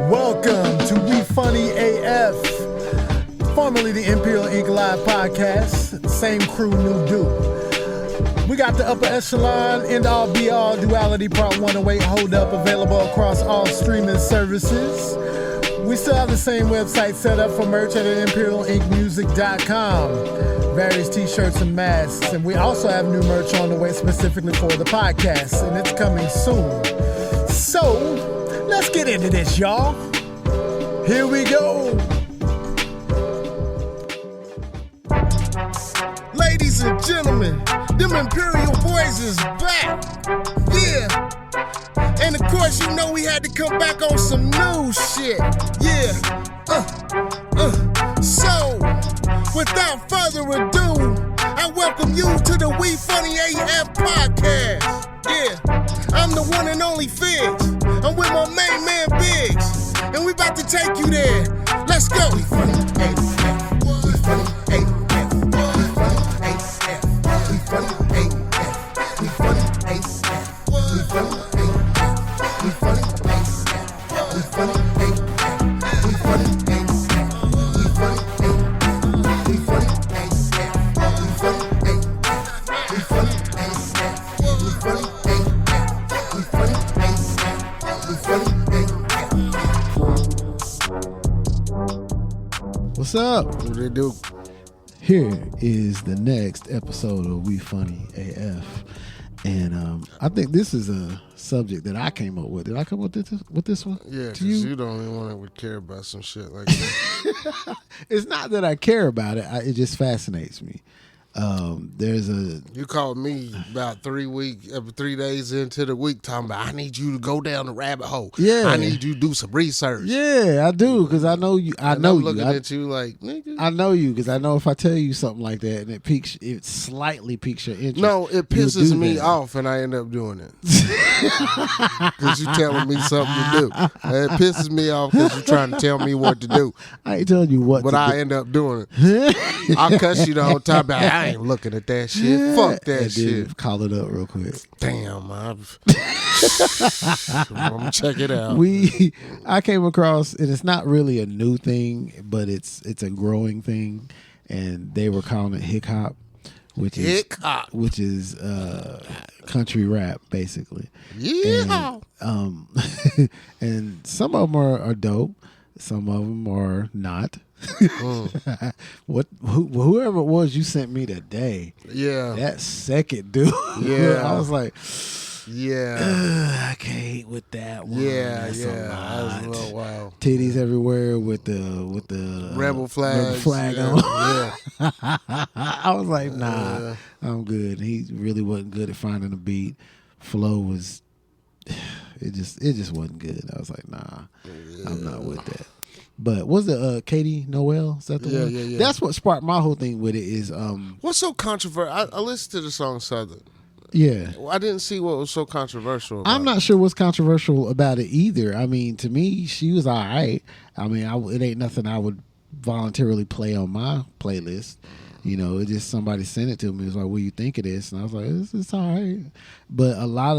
Welcome to We Funny AF, formerly the Imperial Inc Live Podcast. Same crew, new dude. We got the upper echelon, end all be all duality part 108 hold up available across all streaming services. We still have the same website set up for merch at imperialincmusic.com. Various t-shirts and masks, and we also have new merch on the way specifically for the podcast, and it's coming soon. So, let's get into this, y'all. Here we go. Ladies and gentlemen, them Imperial boys is back. Yeah. And of course, you know we had to come back on some new shit. Yeah. So, without further ado, I welcome you to the We Funny AF Podcast. Yeah, I'm the one and only Figs. I'm with my main man Biggs, and we about to take you there. Let's go. We Funny AF. We Funny AF. We Funny AF. We Funny AF. We Funny AF. We Funny AF. We Funny AF. We Funny AF. We Funny AF. We Funny AF. We Funny AF. We Funny AF. We Funny AF. We Funny AF. We Funny AF. We Funny AF. What's up? What do they do? Here is the next episode of We Funny AF. And I think this is a subject that I came up with. Did I come up with this one? Yeah, because you the only one that would care about some shit like that. It's not that I care about it. It just fascinates me. You called me about 3 days into the week talking about, I need you to go down the rabbit hole. Yeah. I need you to do some research. Yeah, I do, because I know you. I'm looking at you like, nigga. I know you, because I know if I tell you something like that and it slightly piques your interest. No, it pisses me off and I end up doing it. Because you're telling me something to do. It pisses me off because you're trying to tell me what to do. I ain't telling you what but to I do. end up doing it. I'll cuss you the whole time, but I ain't looking at that shit. Yeah. Fuck that And shit. then call it up real quick. Damn, I'm gonna check it out. I came across, and it's not really a new thing, but it's a growing thing, and they were calling it Hick Hop, which is country rap basically. Yeah. And, and some of them are dope, some of them are not. Whoever it was you sent me today, that second dude, I was like, I can't with that one. That was a little wild. Titties everywhere with the rebel flag on. Yeah. I was like, nah, I'm good. He really wasn't good at finding a beat. Flow was, it just wasn't good. I was like, nah, I'm not with that. But was it Katie Noel? Is that the one? Yeah. That's what sparked my whole thing with it is what's so controversial? I listened to the song Southern. Yeah. I didn't see what was so controversial about I'm not sure what's controversial about it either. I mean, to me, she was all right. I mean, it ain't nothing I would voluntarily play on my playlist. You know, it just somebody sent it to me. It was like, what do you think of this? And I was like, it's all right. But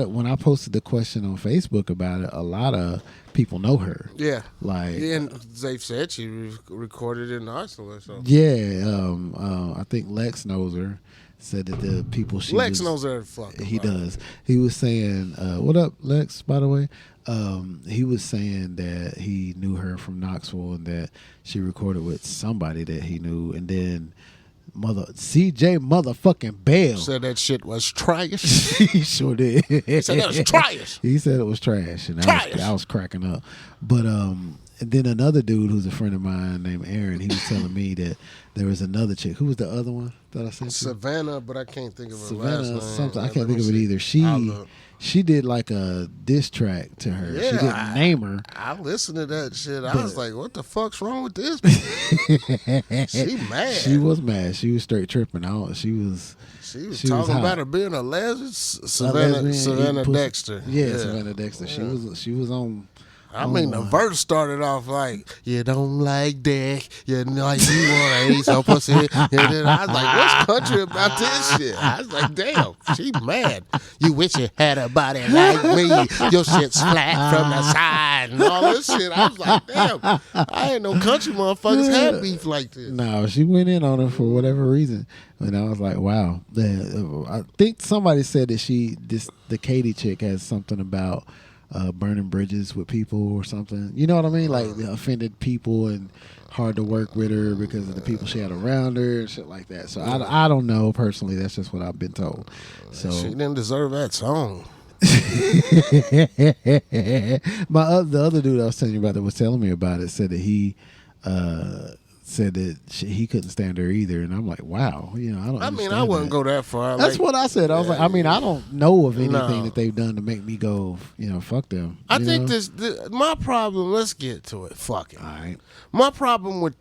when I posted the question on Facebook about it, a lot of people know her. Yeah. And they said she recorded in Arsenal or something. Yeah. I think Lex knows her. Said that the people Lex knows her. He does. He was saying, what up, Lex, by the way? He was saying that he knew her from Knoxville and that she recorded with somebody that he knew. And then CJ motherfucking Bell said that shit was trash. He sure did. He said that was trash. He said it was trash, and I was cracking up. But and then another dude who's a friend of mine named Aaron, he was telling me that there was another chick. Who was the other one that I sent you? Savannah, but I can't think of her Savannah last name. Something. I can't think of it either. She did like a diss track to her. Yeah, she didn't name her. I listened to that shit. I was like, what the fuck's wrong with this? She mad. She was mad. She was straight tripping out. She was talking about her being a lesbian. Savannah Dexter. Yeah, Savannah Dexter. Yeah. She was on. I mean, the verse started off like, you don't like dick, you like you want to eat some pussy. And then I was like, what's country about this shit? I was like, damn, she mad. You wish you had a body like me. Your shit's flat from the side. died and all this shit. I was like, damn, I ain't no country motherfuckers had beef like this. No, she went in on him for whatever reason. And I was like, wow. I think somebody said that the Katie chick has something about burning bridges with people or something. You know what I mean? Like offended people and hard to work with her because of the people she had around her and shit like that. So I don't know personally. That's just what I've been told. So she didn't deserve that song. The other dude I was telling you about that was telling me about it said that he said that he couldn't stand her either, and I'm like, wow, you know, I wouldn't go that far. That's what I said. I was like, I mean, I don't know of anything that they've done to make me go, you know, fuck them. I think my problem. Let's get to it. Fuck it. All right. My problem with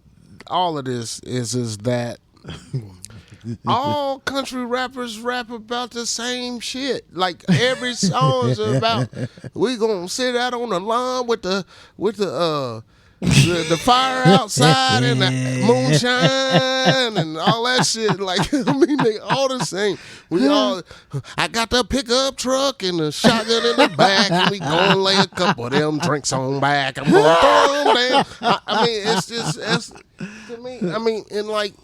all of this is that all country rappers rap about the same shit. Like every song is about we gonna sit out on the lawn with the fire outside and the moonshine and all that shit. Like, I mean, they all the same. I got the pickup truck and the shotgun in the back, and we gonna lay a couple of them drinks on back. I'm gonna throw them down. I mean, it's to me. I mean, and like,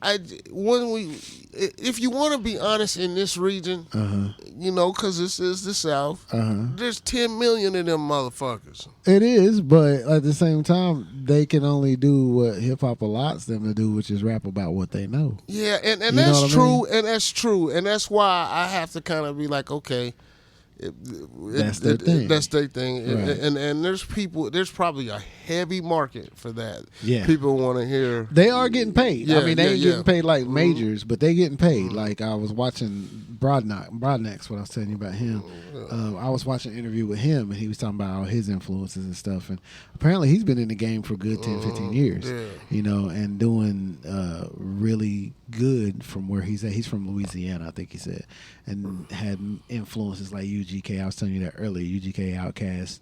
if you want to be honest in this region, you know, because this is the South, there's 10 million of them motherfuckers. It is, but at the same time, they can only do what hip hop allots them to do, which is rap about what they know. Yeah, and that's true, and that's true, and that's why I have to kind of be like, okay. That's their thing. That's their thing. Right. And there's probably a heavy market for that. Yeah. People want to hear. They are getting paid. Yeah, I mean, they ain't getting paid like Mm-hmm. majors, but they getting paid. Like I was watching Brodnax, what I was telling you about him. I was watching an interview with him, and he was talking about all his influences and stuff. And apparently he's been in the game for a good 10, 15 years, you know, and doing really good from where he's at. He's from Louisiana, I think he said, and had influences like UGK. I was telling you that earlier. UGK, Outkast,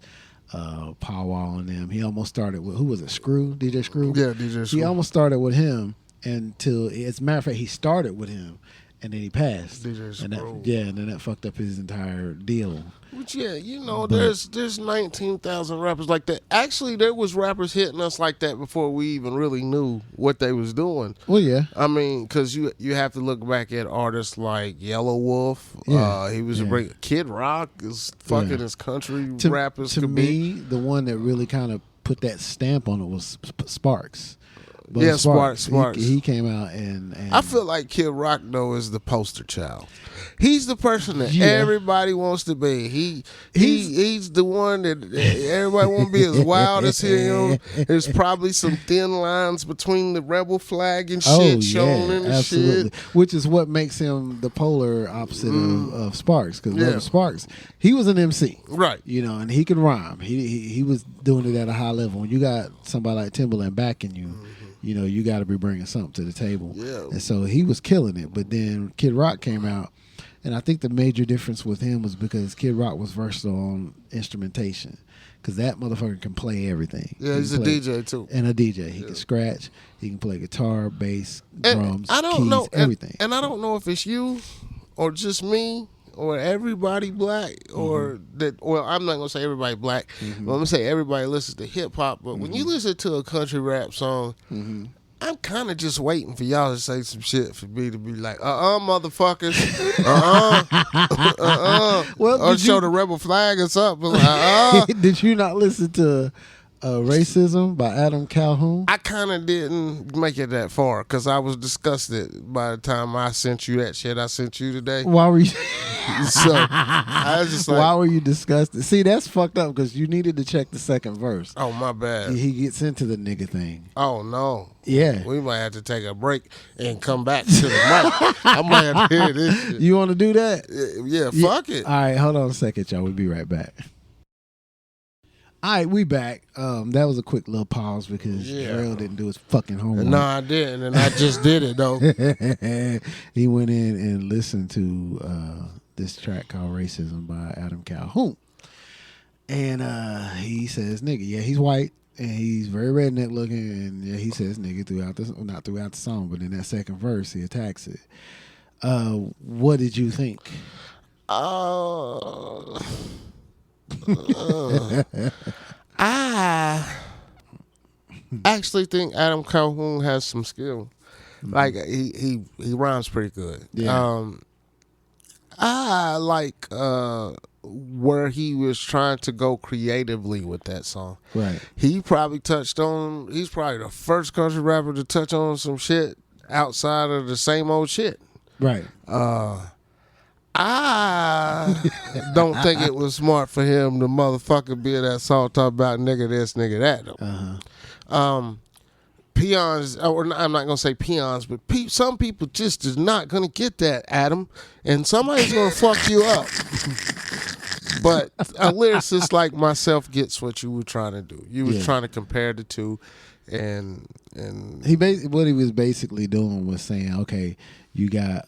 Powwow, and them. He almost started with, who was it? DJ Screw. Yeah, DJ Screw. He almost started with him until, as a matter of fact, he started with him, and then he passed. DJ Screw. And then that fucked up his entire deal. But yeah, you know, there's 19,000 rappers like that. Actually, there was rappers hitting us like that before we even really knew what they was doing. Well, yeah. I mean, because you have to look back at artists like Yellow Wolf. Yeah. He was a great Kid Rock is fucking as country rappers to could me, be. the one that really kind of put that stamp on it was Sparxxx. Yeah, Sparxxx. He came out and I feel like Kid Rock though is the poster child. He's the person that everybody wants to be. He's the one that everybody want to be as wild as him. There's probably some thin lines between the rebel flag and shit shown in the shit. Which is what makes him the polar opposite of Sparxxx. Because Sparxxx, he was an MC, right? You know, and he could rhyme. He was doing it at a high level. When you got somebody like Timbaland backing you. You know, you got to be bringing something to the table. Yeah. And so he was killing it. But then Kid Rock came out, and I think the major difference with him was because Kid Rock was versatile on instrumentation. Because that motherfucker can play everything. Yeah, he's a DJ too. And a DJ. He can scratch. He can play guitar, bass, drums, keys, everything. And I don't know if it's you or just me or everybody black or that. Well, I'm not gonna say everybody black. But I'm gonna say everybody listens to hip hop. But when you listen to a country rap song, I'm kind of just waiting for y'all to say some shit for me to be like, motherfuckers, Well, or show the rebel flag or something. Like, Did you not listen to Racism by Adam Calhoun? I kind of didn't make it that far because I was disgusted by the time I sent you that shit I sent you today. Why were you? So I was just like, why were you disgusted? See, that's fucked up because you needed to check the second verse. Oh, my bad. He gets into the nigga thing. Oh, no. Yeah. We might have to take a break and come back to the mic. I might have to hear this shit. You want to do that? Yeah, fuck it. All right, hold on a second, y'all. We'll be right back. All right, we back. That was a quick little pause because Jarrell didn't do his fucking homework. No, I didn't, and I just did it, though. He went in and listened to this track called Racism by Adam Calhoun. And he says, nigga, yeah, he's white, and he's very redneck looking, and yeah, he says nigga not throughout the song, but in that second verse, he attacks it. What did you think? I actually think Adam Calhoun has some skill. Like he rhymes pretty good. Yeah. I like where he was trying to go creatively with that song. Right. He probably touched on. He's probably the first country rapper to touch on some shit outside of the same old shit. Right. I don't think it was smart for him to motherfucker be in that song talk about nigga this, nigga that. Though. Peons, or I'm not gonna say peons, but some people just is not gonna get that, Adam, and somebody's gonna fuck you up. But a lyricist like myself gets what you were trying to do. You was trying to compare the two, and what he was basically doing was saying, okay, you got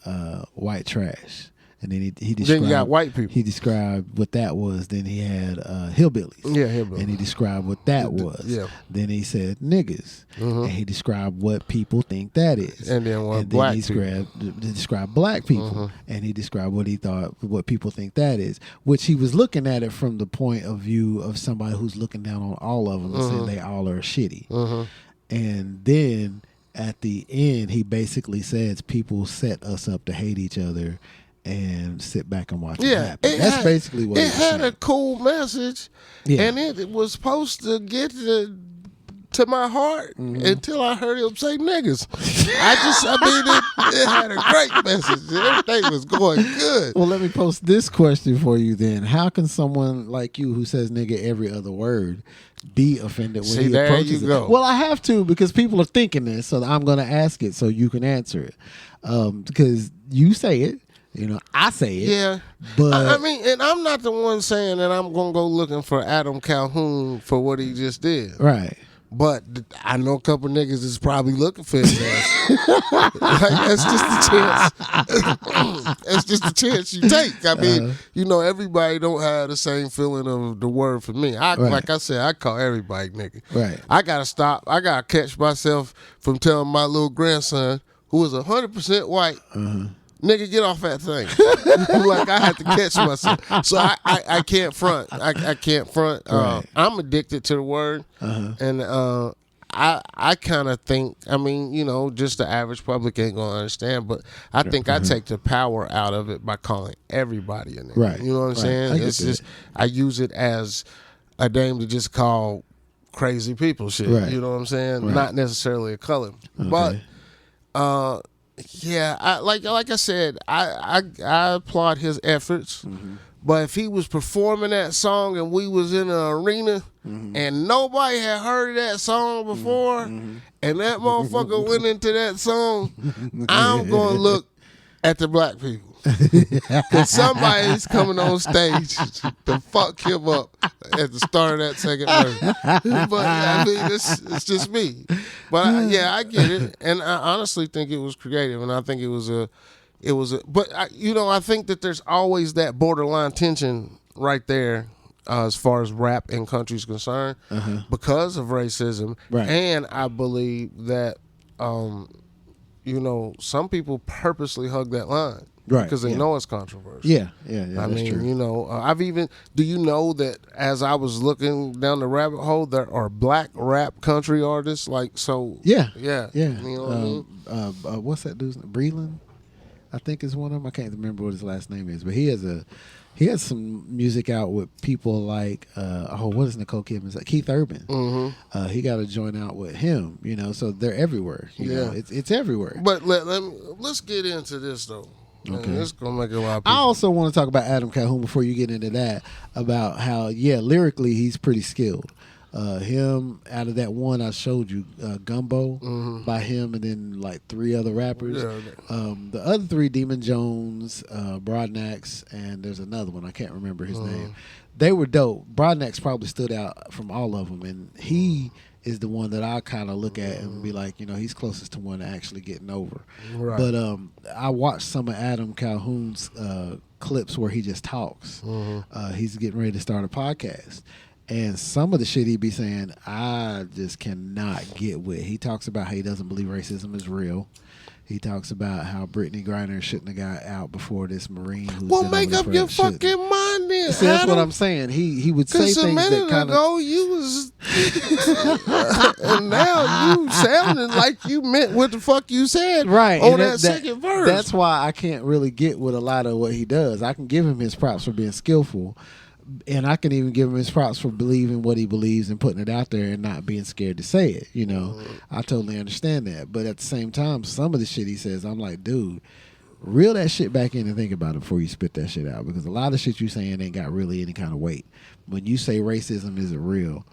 white trash. And then he described. Then you got white people. He described what that was. Then he had hillbillies. Yeah, hillbillies. And he described what that was. Yeah. Then he said niggas. And he described what people think that is. And then black people. He described black people. And he described what he thought, what people think that is. Which he was looking at it from the point of view of somebody who's looking down on all of them and saying they all are shitty. And then at the end, he basically says people set us up to hate each other and sit back and watch it happen. That's basically what it had a cool message, and it was supposed to get to my heart until I heard him say niggas. It had a great message. Everything was going good. Well, let me post this question for you then. How can someone like you who says nigga every other word be offended when he approaches it? Well, I have to, because people are thinking this, so I'm going to ask it so you can answer it. Because you say it. You know, I say it. Yeah. But I mean, and I'm not the one saying that I'm going to go looking for Adam Calhoun for what he just did. Right. But I know a couple niggas is probably looking for his ass. That's just the chance. That's just the chance you take. I mean, everybody don't have the same feeling of the word for me. Like I said, I call everybody nigga. Right. I got to stop. I got to catch myself from telling my little grandson, who is 100% white, nigga, get off that thing. Like, I had to catch myself. So I can't front. I can't front. Right. I'm addicted to the word. And I kind of think, I mean, just the average public ain't going to understand, but I think I take the power out of it by calling everybody a nigga. Right. You know what I'm saying? It's just, I use it as a name to just call crazy people shit. Right. You know what I'm saying? Right. Not necessarily a color. Okay. But, yeah, like I said, I applaud his efforts. But if he was performing that song and we was in an arena and nobody had heard that song before, and that motherfucker went into that song, I'm going to look at the black people. Because somebody's coming on stage to fuck him up at the start of that second verse. But I mean, it's just me. But I get it, and I honestly think it was creative, and I think it was a. But I think that there's always that borderline tension right there, as far as rap and country is concerned, because of racism, right. And I believe that, some people purposely hug that line. Right, because they know it's controversial. Yeah, I that's mean, true. do you know that as I was looking down the rabbit hole, there are black rap country artists? Yeah. You know what I mean? What's that dude's name? Breland, I think is one of them. I can't remember what his last name is, but he has some music out with people like what is Nicole Kidman's like Keith Urban. He got a joint out with him, so they're everywhere. You know, it's everywhere. But let's get into this though. Okay. It's gonna make a lot of people. I also want to talk about Adam Calhoun before you get into that, about how lyrically he's pretty skilled. Him, out of that one I showed you, Gumbo by him, and then like 3 other rappers. The other 3, Demon Jones, Brodnax, and there's another one I can't remember his name. They were dope. Brodnax probably stood out from all of them, and he is the one that I kind of look at and be like, he's closest to one actually getting over. Right. But I watched some of Adam Calhoun's clips where he just talks. He's getting ready to start a podcast. And some of the shit he be saying, I just cannot get with. He talks about how he doesn't believe racism is real. He talks about how Brittany Griner shouldn't have got out before this Marine. Who's Well, been make over up for your shouldn't. fucking mind then. See, that's what Adam. I'm saying. He would say Because things a minute that kind of. ago you was, and now you sounding like you meant what the fuck you said. Right. On and that second verse. That's why I can't really get with a lot of what he does. I can give him his props for being skillful, and I can even give him his props for believing what he believes and putting it out there and not being scared to say it. You know, I totally understand that. But at the same time, some of the shit he says, I'm like, dude, reel that shit back in and think about it before you spit that shit out, because a lot of shit you saying ain't got really any kind of weight. When you say racism isn't real,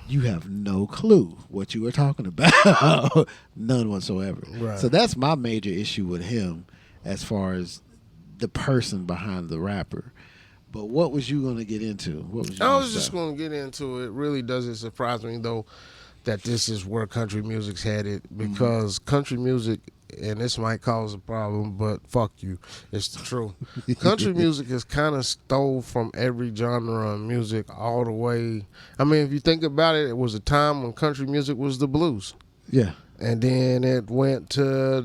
you have no clue what you were talking about. None whatsoever. Right. So that's my major issue with him as far as the person behind the rapper. But what was you going to get into? What was you I was just going to get into it. It really doesn't surprise me, though, that this is where country music's headed, because country music, and this might cause a problem, but fuck you, it's the truth. Country music is kind of stole from every genre of music all the way. I mean, if you think about it, it was a time when country music was the blues. Yeah. And then it went to,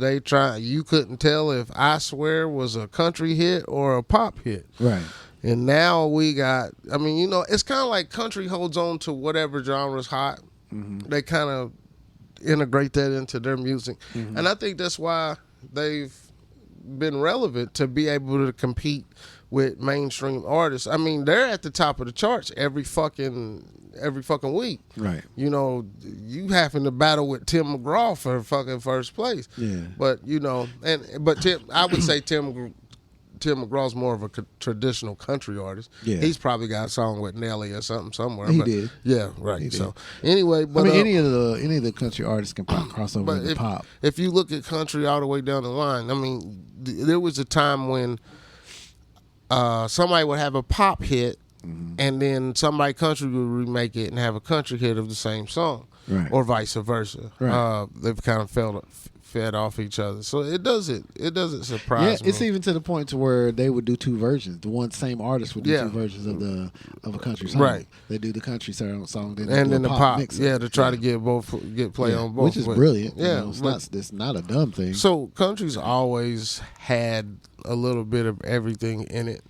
you couldn't tell if I Swear was a country hit or a pop hit. Right. And now we got, I mean, you know, it's kind of like country holds on to whatever genre's hot. Mm-hmm. They kind of integrate that into their music. Mm-hmm. And I think that's why they've been relevant to be able to compete with mainstream artists. I mean, they're at the top of the charts every fucking week. Right. You know, you having to battle with Tim McGraw for fucking first place. Yeah. But, you know, I would say Tim McGraw's more of a traditional country artist. Yeah. He's probably got a song with Nelly or something somewhere. He did. Yeah, right. He so anyway, but I mean, any of the country artists can cross over into pop. If you look at country all the way down the line, I mean, there was a time when somebody would have a pop hit, and then somebody country would remake it and have a country hit of the same song, right, or vice versa. Right. They've kind of fed off each other, so it doesn't surprise me. It's even to the point to where they would do two versions. The one same artist would do two versions of a country song. Right. They do the country song, then the pop mix. Yeah, to try to get play on both, which is brilliant. Yeah, you know, it's not a dumb thing. So country's always had a little bit of everything in it.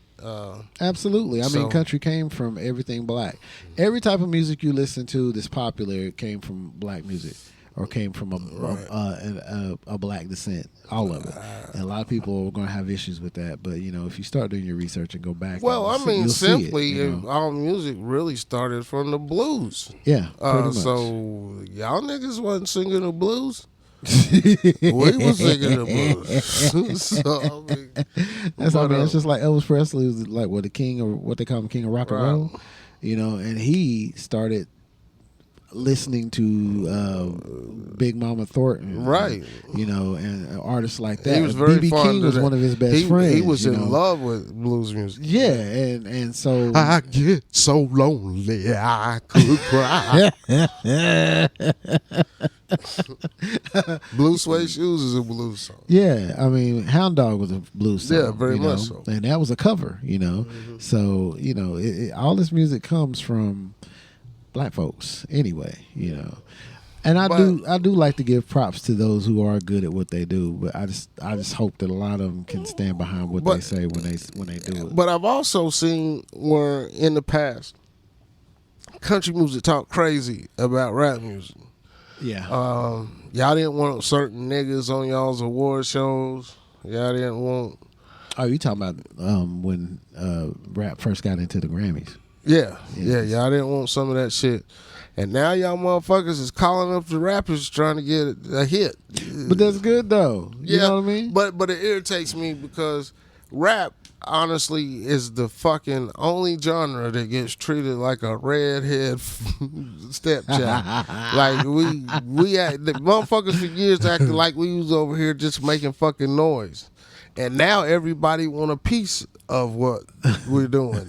Absolutely. I mean, country came from everything black. Every type of music you listen to that's popular came from black music, or came from a black descent. All of it. And a lot of people are going to have issues with that. But, you know, if you start doing your research and go back. Well, I mean, simply, all music really started from the blues. Yeah, pretty much. So y'all niggas wasn't singing the blues. We was singing the blues. So, I mean, it's just like Elvis Presley was like what they call him, king of rock and roll. You know, and he started listening to Big Mama Thornton, right? You know, and artists like that. He was very B.B. fond King was one of his best friends. He was in love with blues music. Yeah, and so I get so lonely I could cry. Blue Suede Shoes is a blues song. Yeah, I mean, Hound Dog was a blues song. Yeah, very much so. And that was a cover, you know. Mm-hmm. So, you know, all this music comes from black folks anyway, you know. And I do like to give props to those who are good at what they do, but I just hope that a lot of them can stand behind what they say when they do it. But I've also seen where in the past country music talk crazy about rap music. Yeah. Y'all didn't want certain niggas on y'all's award shows. Y'all didn't want. Oh, you talking about when rap first got into the Grammys? Yeah. Y'all didn't want some of that shit. And now y'all motherfuckers is calling up the rappers trying to get a hit. But that's good though. You know what I mean? But it irritates me because rap, honestly, is the fucking only genre that gets treated like a redhead stepchild. Like the motherfuckers for years acted like we was over here just making fucking noise. And now everybody want a piece of what we're doing,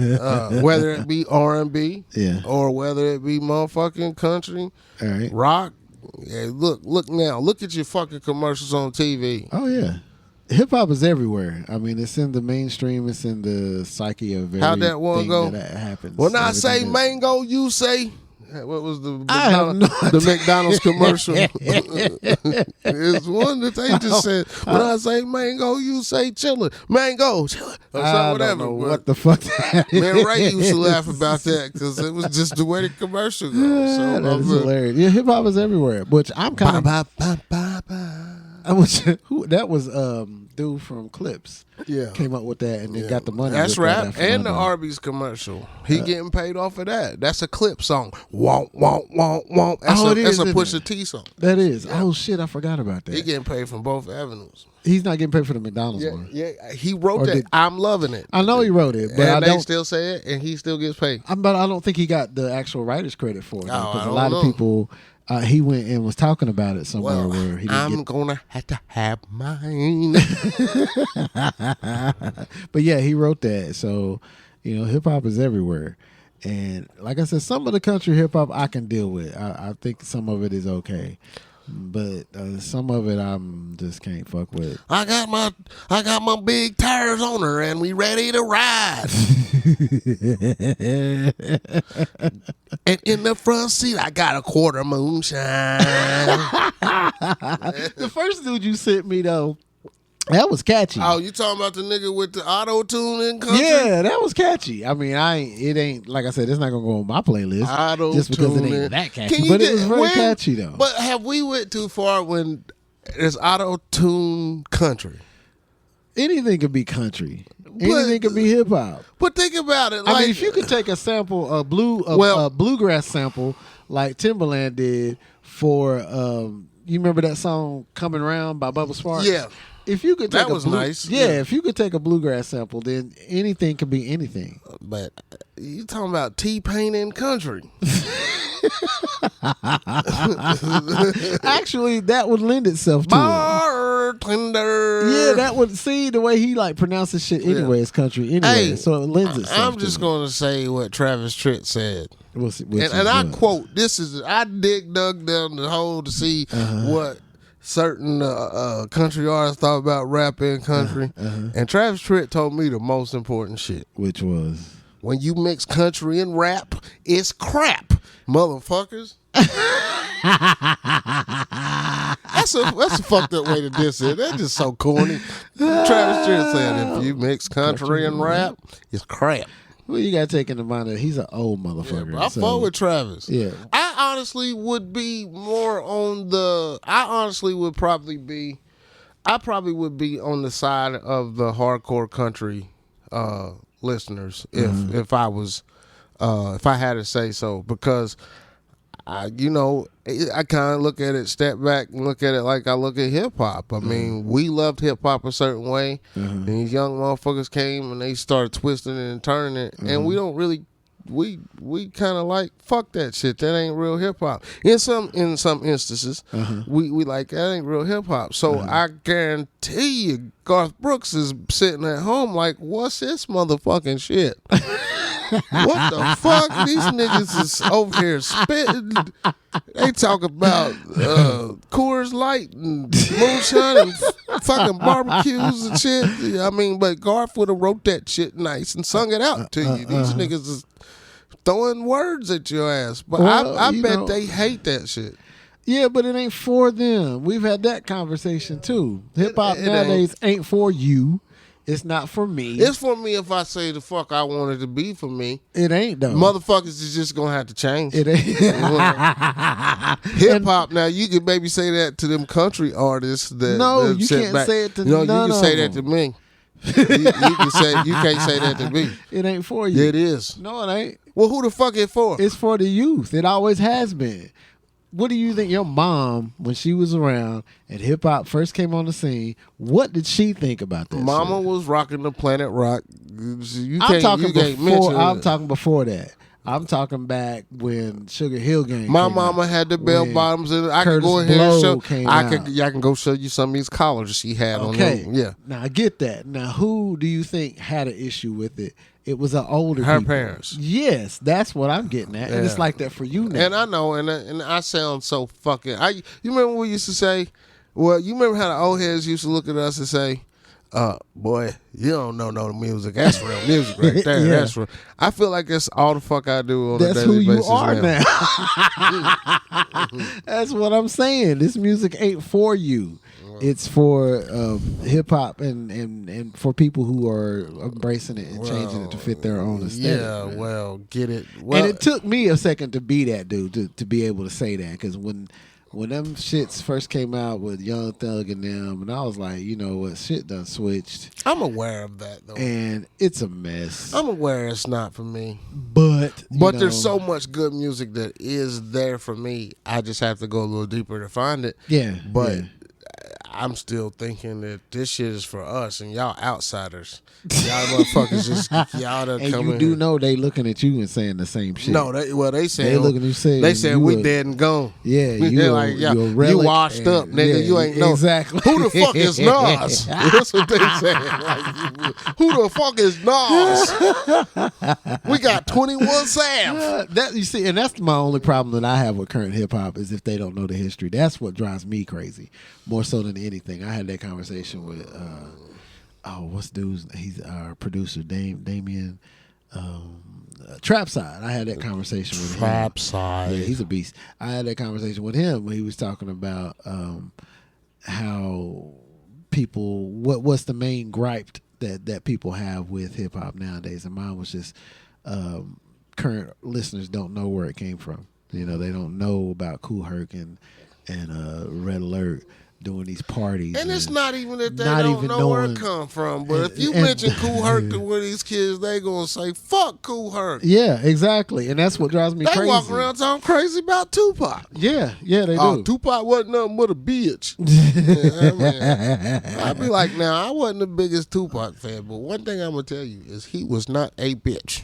whether it be R&B, or whether it be motherfucking country, rock. Yeah, look now, look at your fucking commercials on TV. Oh yeah, hip hop is everywhere. I mean, it's in the mainstream. It's in the psyche of everything. How'd that one go? That happens. When I say mango, you say What was the I have no McDonald's commercial? It's one that they just said, when I say mango, you say chiller. Mango, chiller. Or I whatever. don't know what the fuck that is. Man, Ray used to laugh about that because it was just the way the commercial goes. So, That's hilarious. Yeah, hip hop is everywhere, which I'm kind of. That was dude from Clips. Yeah, came up with that and then got the money. That's with rap that and the Arby's commercial. He getting paid off of that. That's a Clip song. Womp womp womp womp. That's a Pusha T song. That is. Yeah. Oh shit, I forgot about that. He getting paid from both avenues. He's not getting paid for the McDonald's one. Yeah, he wrote that. I'm loving it. I know he wrote it, but and they still say it, and he still gets paid. But I don't think he got the actual writer's credit for it because a lot know. of people. He went and was talking about it somewhere where he. I'm gonna have to have mine. But yeah, he wrote that. So, hip hop is everywhere, and like I said, some of the country hip hop I can deal with. I think some of it is okay, but some of it I'm just can't fuck with. I got my big tires on her, and we ready to ride. And in the front seat, I got a quarter moonshine. The first dude you sent me though, that was catchy. Oh, you talking about the nigga with the auto tune in country? Yeah, that was catchy. I mean, it ain't like I said, it's not gonna go on my playlist just because it ain't that catchy. But it was very catchy though. But have we went too far when it's auto tune country? Anything could be country. Anything could be hip hop. But think about it. I mean, if you could take a sample, a bluegrass sample, like Timberland did for, you remember that song "Coming Round" by Bubba Sparxxx? Yeah. If you could take nice. Yeah, if you could take a bluegrass sample, then anything could be anything. But you talking about T-Pain in country? Actually, that would lend itself to bartender. Yeah, that would see the way he pronounces shit anyway. It's country anyway, so it lends itself. I'm just going to say what Travis Tritt said. And I quote, I dug down the hole to see what certain country artists thought about rap and country. And Travis Tritt told me the most important shit. Which was? When you mix country and rap, it's crap, motherfuckers. That's a fucked up way to diss it. That's just so corny. Travis Tritt said if you mix country and rap, it's crap. Well, you got to take into mind that he's an old motherfucker. Yeah, I fuck with Travis. Yeah. I honestly would be more on the... I probably would be on the side of the hardcore country listeners if I was... if I had to say so. Because, I kind of look at it, step back and look at it like I look at hip-hop. I mean, we loved hip-hop a certain way. And these young motherfuckers came and they started twisting it and turning it. And we don't really, we kind of like, fuck that shit. That ain't real hip-hop. In some instances, we like, that ain't real hip-hop. So I guarantee you, Garth Brooks is sitting at home like, what's this motherfucking shit? What the fuck? These niggas is over here spitting. They talk about Coors Light and moonshine and fucking barbecues and shit. I mean, but Garth would have wrote that shit nice and sung it out to you. These niggas is throwing words at your ass. But I bet they hate that shit. Yeah, but it ain't for them. We've had that conversation too. Hip hop nowadays ain't for you. It's not for me. It's for me if I say the fuck I want it to be for me. It ain't though. Motherfuckers is just gonna have to change. It ain't. Hip hop now, you can maybe say that to them country artists that you can't back. Say it to none none you can of say them. that to me. you can't say that to me. It ain't for you. It is. No, it ain't. Well, who the fuck it for? It's for the youth. It always has been. What do you think your mom, when she was around and hip hop first came on the scene, what did she think about that? Mama was rocking the Planet Rock. I'm talking before that. I'm talking back when Sugar Hill Gang. My mama had the bell bottoms, and I could go ahead and show. I can go show you some of these collars she had on them. Yeah. Now I get that. Now who do you think had an issue with it? It was an older her people. Parents. Yes, that's what I'm getting at, and it's like that for you now. And I know, and I sound so fucking. You remember what we used to say? Well, you remember how the old heads used to look at us and say, Boy, you don't know no music. That's real music right there. Yeah. That's real. I feel like that's all the fuck I do on a That's daily who you basis are now. That's what I'm saying. This music ain't for you. It's for hip hop and for people who are embracing it and changing it to fit their own aesthetic. Yeah, man. well, get it. Well, And it took me a second to be that dude to be able to say that, because when them shits first came out with Young Thug and them, and I was like, you know what, shit done switched, I'm aware of that though. and it's a mess. I'm aware it's not for me. But There's so much good music that is there for me. I just have to go a little deeper to find it. yeah, But yeah. I'm still thinking that this shit is for us and y'all outsiders. Y'all motherfuckers just y'all done And come you in do here. know they looking at you and saying the same shit. No, they saying They looking at you saying they said you we a- dead and gone. Yeah, They're you like, yeah, you a you relic washed and- up, nigga. yeah, You ain't know exactly. who the fuck is Nas. That's what they saying. Like, who the fuck is Nas? We got 21 Sam. That you see, and that's my only problem that I have with current hip hop is if they don't know the history. That's what drives me crazy, more so than anything. I had that conversation with what's dude's? He's our producer, Damien. Trap Side. I had that conversation with him. Trap Side. Yeah, he's a beast. I had that conversation with him when he was talking about how people what's the main gripe that people have with hip hop nowadays, and mine was just current listeners don't know where it came from. You know, they don't know about Kool Herc and Red Alert doing these parties. And it's not even that they not don't even know where knowing- it come from. But if you and- mention Kool Herc to one of these kids, they gonna say, fuck Kool Herc. Yeah, exactly, and that's what drives me They crazy. walk around talking crazy about Tupac. Yeah, they do. Oh, Tupac wasn't nothing but a bitch. Yeah, man. I'd be like, now, I wasn't the biggest Tupac fan, but one thing I'm going to tell you is he was not a bitch.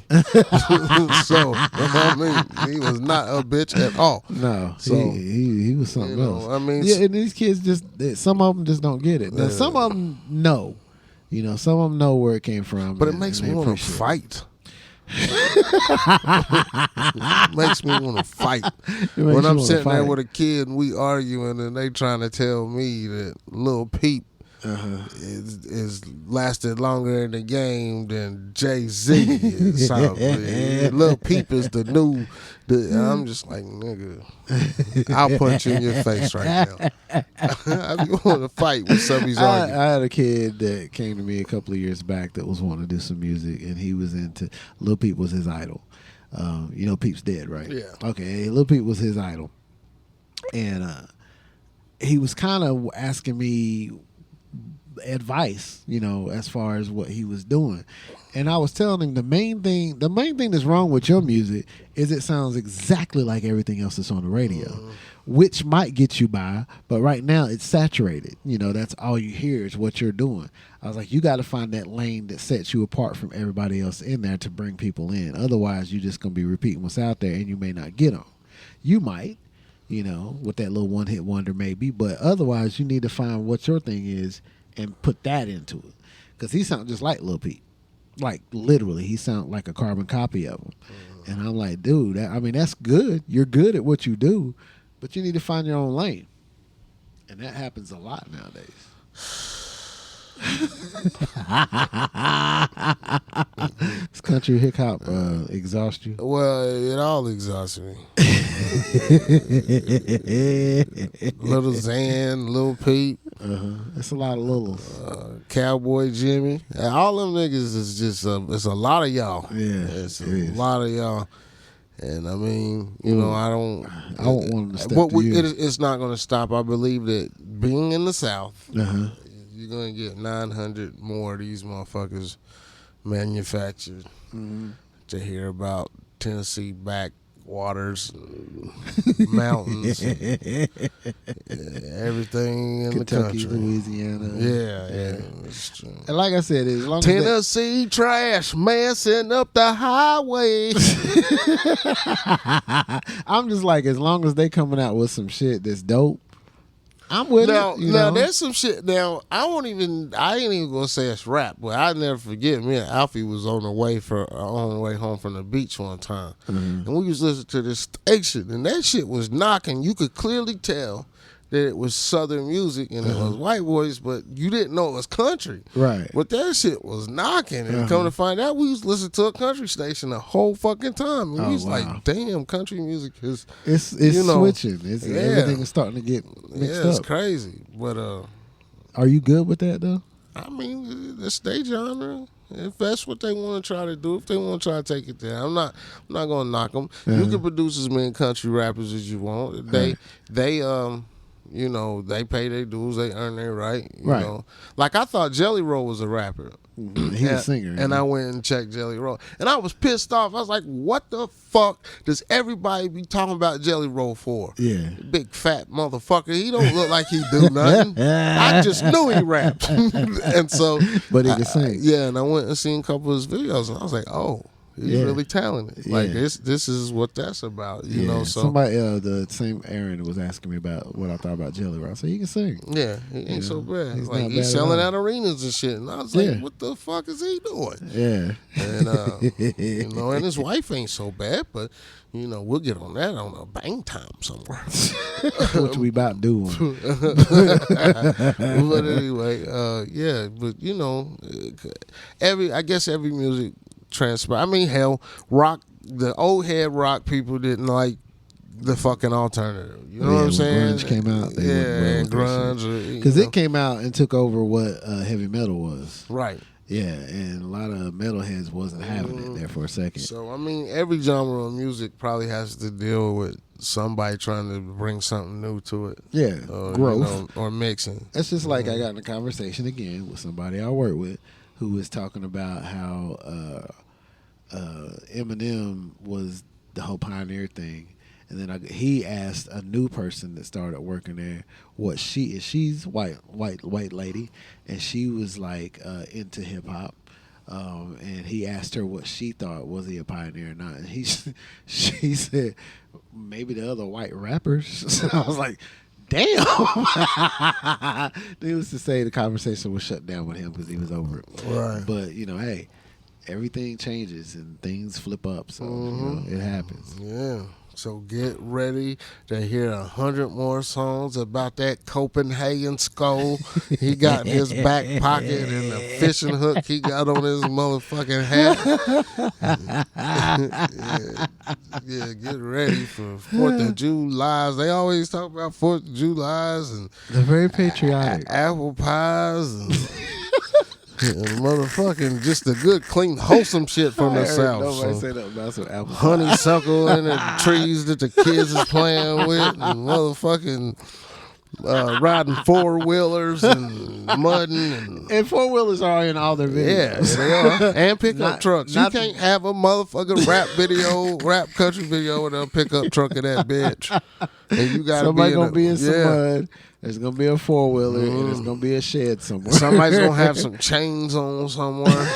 So, I mean, he was not a bitch at all. No, So, he was something you know, else. I mean, yeah, and these kids some of them just don't get it. Now, some of them know, some of them know where it came from. But it and- makes and me they want to appreciate it. fight. It makes me want to fight. makes When you I'm wanna sitting there fight. with a kid and we arguing and they trying to tell me that Lil Peep is lasted longer in the game than Jay-Z is. Lil Peep is the new. I'm just like, nigga, I'll punch you in your face right now. I be wanting to fight with some of these I arguments. had a kid that came to me a couple of years back that was wanting to do some music, and he was into Lil Peep was his idol. Peep's dead, right? Yeah. Okay, Lil Peep was his idol, and he was kind of asking me advice, as far as what he was doing. And I was telling him the main thing that's wrong with your music is it sounds exactly like everything else that's on the radio, which might get you by, but right now it's saturated. That's all you hear is what you're doing. I was like, you got to find that lane that sets you apart from everybody else in there to bring people in. Otherwise, you're just going to be repeating what's out there and you may not get them. You might, with that little one-hit wonder maybe, but otherwise you need to find what your thing is and put that into it. Because he sounds just like Lil Peep. Like, literally, he sounds like a carbon copy of him. And I'm like, dude, that's good. You're good at what you do, but you need to find your own lane. And that happens a lot nowadays. This country hip hop exhaust you? Well, it all exhausts me. Little Xan, Lil Peep, It's a lot of littles. Cowboy Jimmy, and all them niggas is just it's a lot of y'all. Yeah, it's a it is. lot of y'all. And I mean, I don't want them to step but to you. it's not going to stop. I believe that being in the South, Uh-huh. you're going to get 900 more of these motherfuckers manufactured to hear about Tennessee backwaters, mountains, everything in Kentucky, the country. Louisiana. Yeah, it's true. And like I said, as long as Tennessee trash messing up the highway. I'm just like, as long as they coming out with some shit that's dope, I'm with Now, it. there's some shit. Now, I ain't even gonna say it's rap, but I never forget. Me and Alfie was on the way home from the beach one time, and we was listening to this station, and that shit was knocking. You could clearly tell that it was Southern music and it was white boys, but you didn't know it was country. Right. But that shit was knocking. And come to find out, we used to listen to a country station the whole fucking time. And we was like, damn, country music is it's switching. Everything is starting to get mixed up. It's crazy. But are you good with that though? I mean, it's their genre. If that's what they want to try to do, if they want to try to take it there, I'm not gonna knock them. You can produce as many country rappers as you want. They you know, they pay their dues, they earn their right. You know, like I thought Jelly Roll was a rapper. He's a singer, and I went and checked Jelly Roll, and I was pissed off. I was like, "What the fuck does everybody be talking about Jelly Roll for? Yeah, big fat motherfucker. He don't look like he do nothing. I just knew he rapped, and so, but he can sing. Yeah, and I went and seen a couple of his videos, and I was like, oh. He's really talented. Like this is what that's about, you know. So somebody, the same Aaron was asking me about what I thought about Jelly Roll. I said he can sing. Yeah, he ain't so bad. He's like he's selling out arenas and shit. And I was like, what the fuck is he doing? Yeah, and you know, and his wife ain't so bad, but you know, we'll get on that on a bang time somewhere. Which we about doing. But anyway, yeah. But you know, I guess every music transpire. I mean, hell, rock. The old head rock people didn't like the fucking alternative. You know what I'm saying? Grunge came out. And grunge, because it came out and took over what heavy metal was. Right. Yeah, and a lot of metalheads wasn't having it there for a second. So I mean, every genre of music probably has to deal with somebody trying to bring something new to it. Yeah, growth, you know, or mixing. It's just like I got in a conversation again with somebody I work with who was talking about how Eminem was the whole pioneer thing, and then he asked a new person that started working there what she is. She's white lady, and she was like into hip hop. And he asked her what she thought, was he a pioneer or not, and she said maybe the other white rappers. So I was like, damn. Needless to say, the conversation was shut down with him because he was over it. Right. But you know, hey, everything changes and things flip up, so you know, it happens. Yeah. So get ready to hear 100 more songs about that Copenhagen skull he got in his back pocket and the fishing hook he got on his motherfucking hat. Yeah, get ready for 4th of July. They always talk about 4th of July and they're very patriotic. Apple pies and motherfucking just the good, clean, wholesome shit from the South. Nobody say that about some apple honeysuckle in the trees that the kids is playing with, and motherfucking riding 4-wheelers and mudding. And 4-wheelers are in all their videos. Yeah, they are. And pickup trucks. You can't have a motherfucking rap country video with a pickup truck in that bitch. And you got somebody gonna be in some mud. There's gonna be a 4-wheeler and there's gonna be a shed somewhere. Somebody's gonna have some chains on somewhere.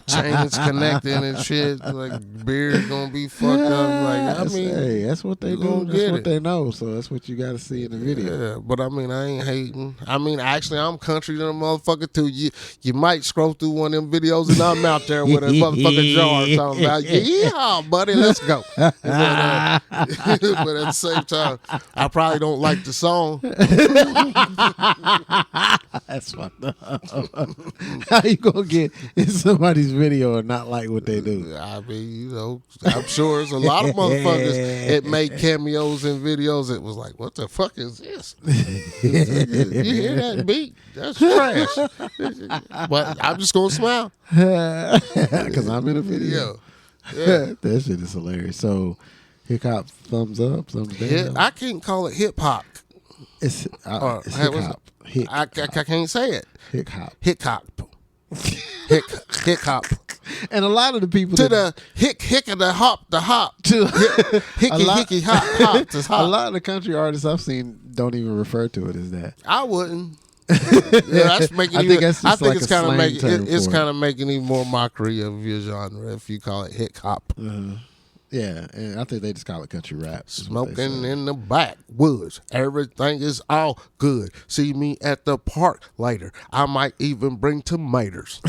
Chains connected and shit. Like beard's gonna be fucked up. Like hey, that's what they do. That's what they know. So that's what you got to see in the video. Yeah, but I mean, I ain't hating. I mean, actually, I'm country than a motherfucker too. You might scroll through one of them videos and I'm out there with a motherfucking jar talking about, yeah, buddy, let's go. But at the same time, I probably don't like the song. That's fucked up. How you gonna get in somebody's video and not like what they do? I mean, you know, I'm sure there's a lot of motherfuckers that made cameos in videos. It was like, what the fuck is this? You hear that beat? That's trash. But I'm just gonna smile because I'm in a video. Yeah, that shit is hilarious. So, hip hop, thumbs up, thumbs down. I can't call it hip hop. It's hip hop. I can't say it. Hip hop. Hip hop. Hick hop. And a lot of the people to the hick of the hop to hicky hop to hop. A lot of the country artists I've seen don't even refer to it as that. I wouldn't. That's making. I think it's kind of making. It's kind of making even more mockery of your genre if you call it hick hop. Yeah, and I think they just call it country rap. Smoking in the backwoods. Everything is all good. See me at the park later. I might even bring tomatoes.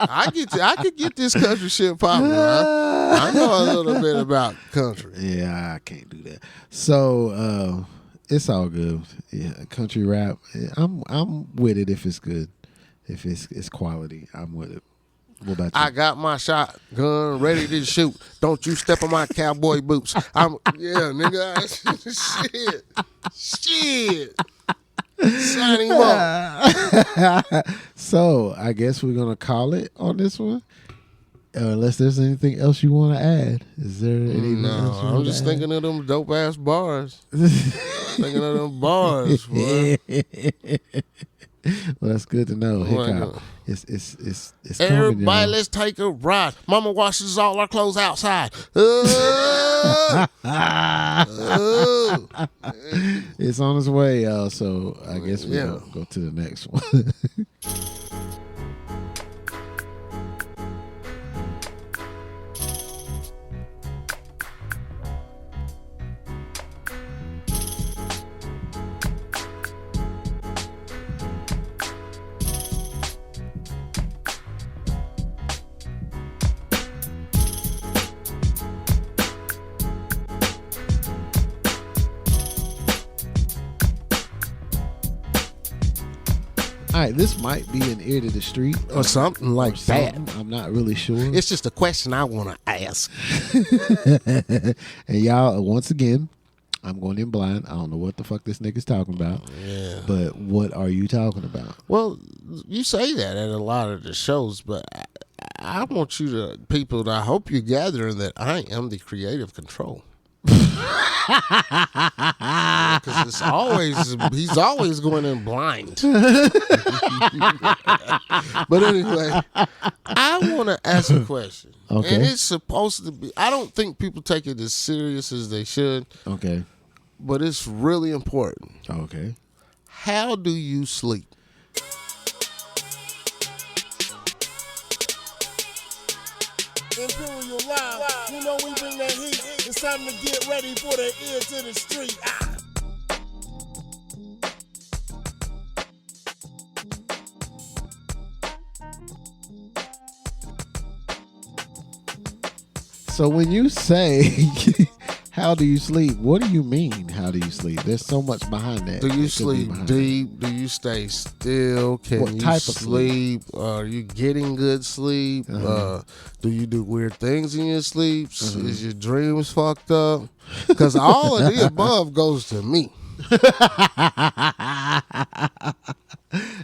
I could get this country shit popping. I know a little bit about country. Yeah, I can't do that. So it's all good. Yeah, country rap. I'm with it if it's good. If it's quality, I'm with it. What about you? I got my shotgun ready to shoot. Don't you step on my cowboy boots. Nigga. Shit. Sign him up. So I guess we're gonna call it on this one. Unless there's anything else you want to add. Is there anything else? I'm just thinking of them dope ass bars. Thinking of them bars, boy. Well, that's good to know. Hick, it's everybody, let's take a ride. Mama washes all our clothes outside. It's on its way, y'all. So I guess we'll go to the next one. All right, this might be an ear to the street or something like that. I'm not really sure. It's just a question I want to ask. And y'all, once again, I'm going in blind. I don't know what the fuck this nigga's talking about. Yeah. But what are you talking about? Well, you say that at a lot of the shows, but I want you to, people, I hope you're gathering that I am the creative control. Because he's always going in blind. But anyway, I want to ask a question. Okay. And it's supposed to be, I don't think people take it as serious as they should. Okay. But it's really important. Okay. How do you sleep? Imperial Live, you know we bring that heat. It's time to get ready for the ear to the street. So when you say, how do you sleep? What do you mean, how do you sleep? There's so much behind that. Do you sleep deep? Do you stay still? Can what you type sleep? Are you getting good sleep? Do you do weird things in your sleep? Is your dreams fucked up? Because all of the above goes to me.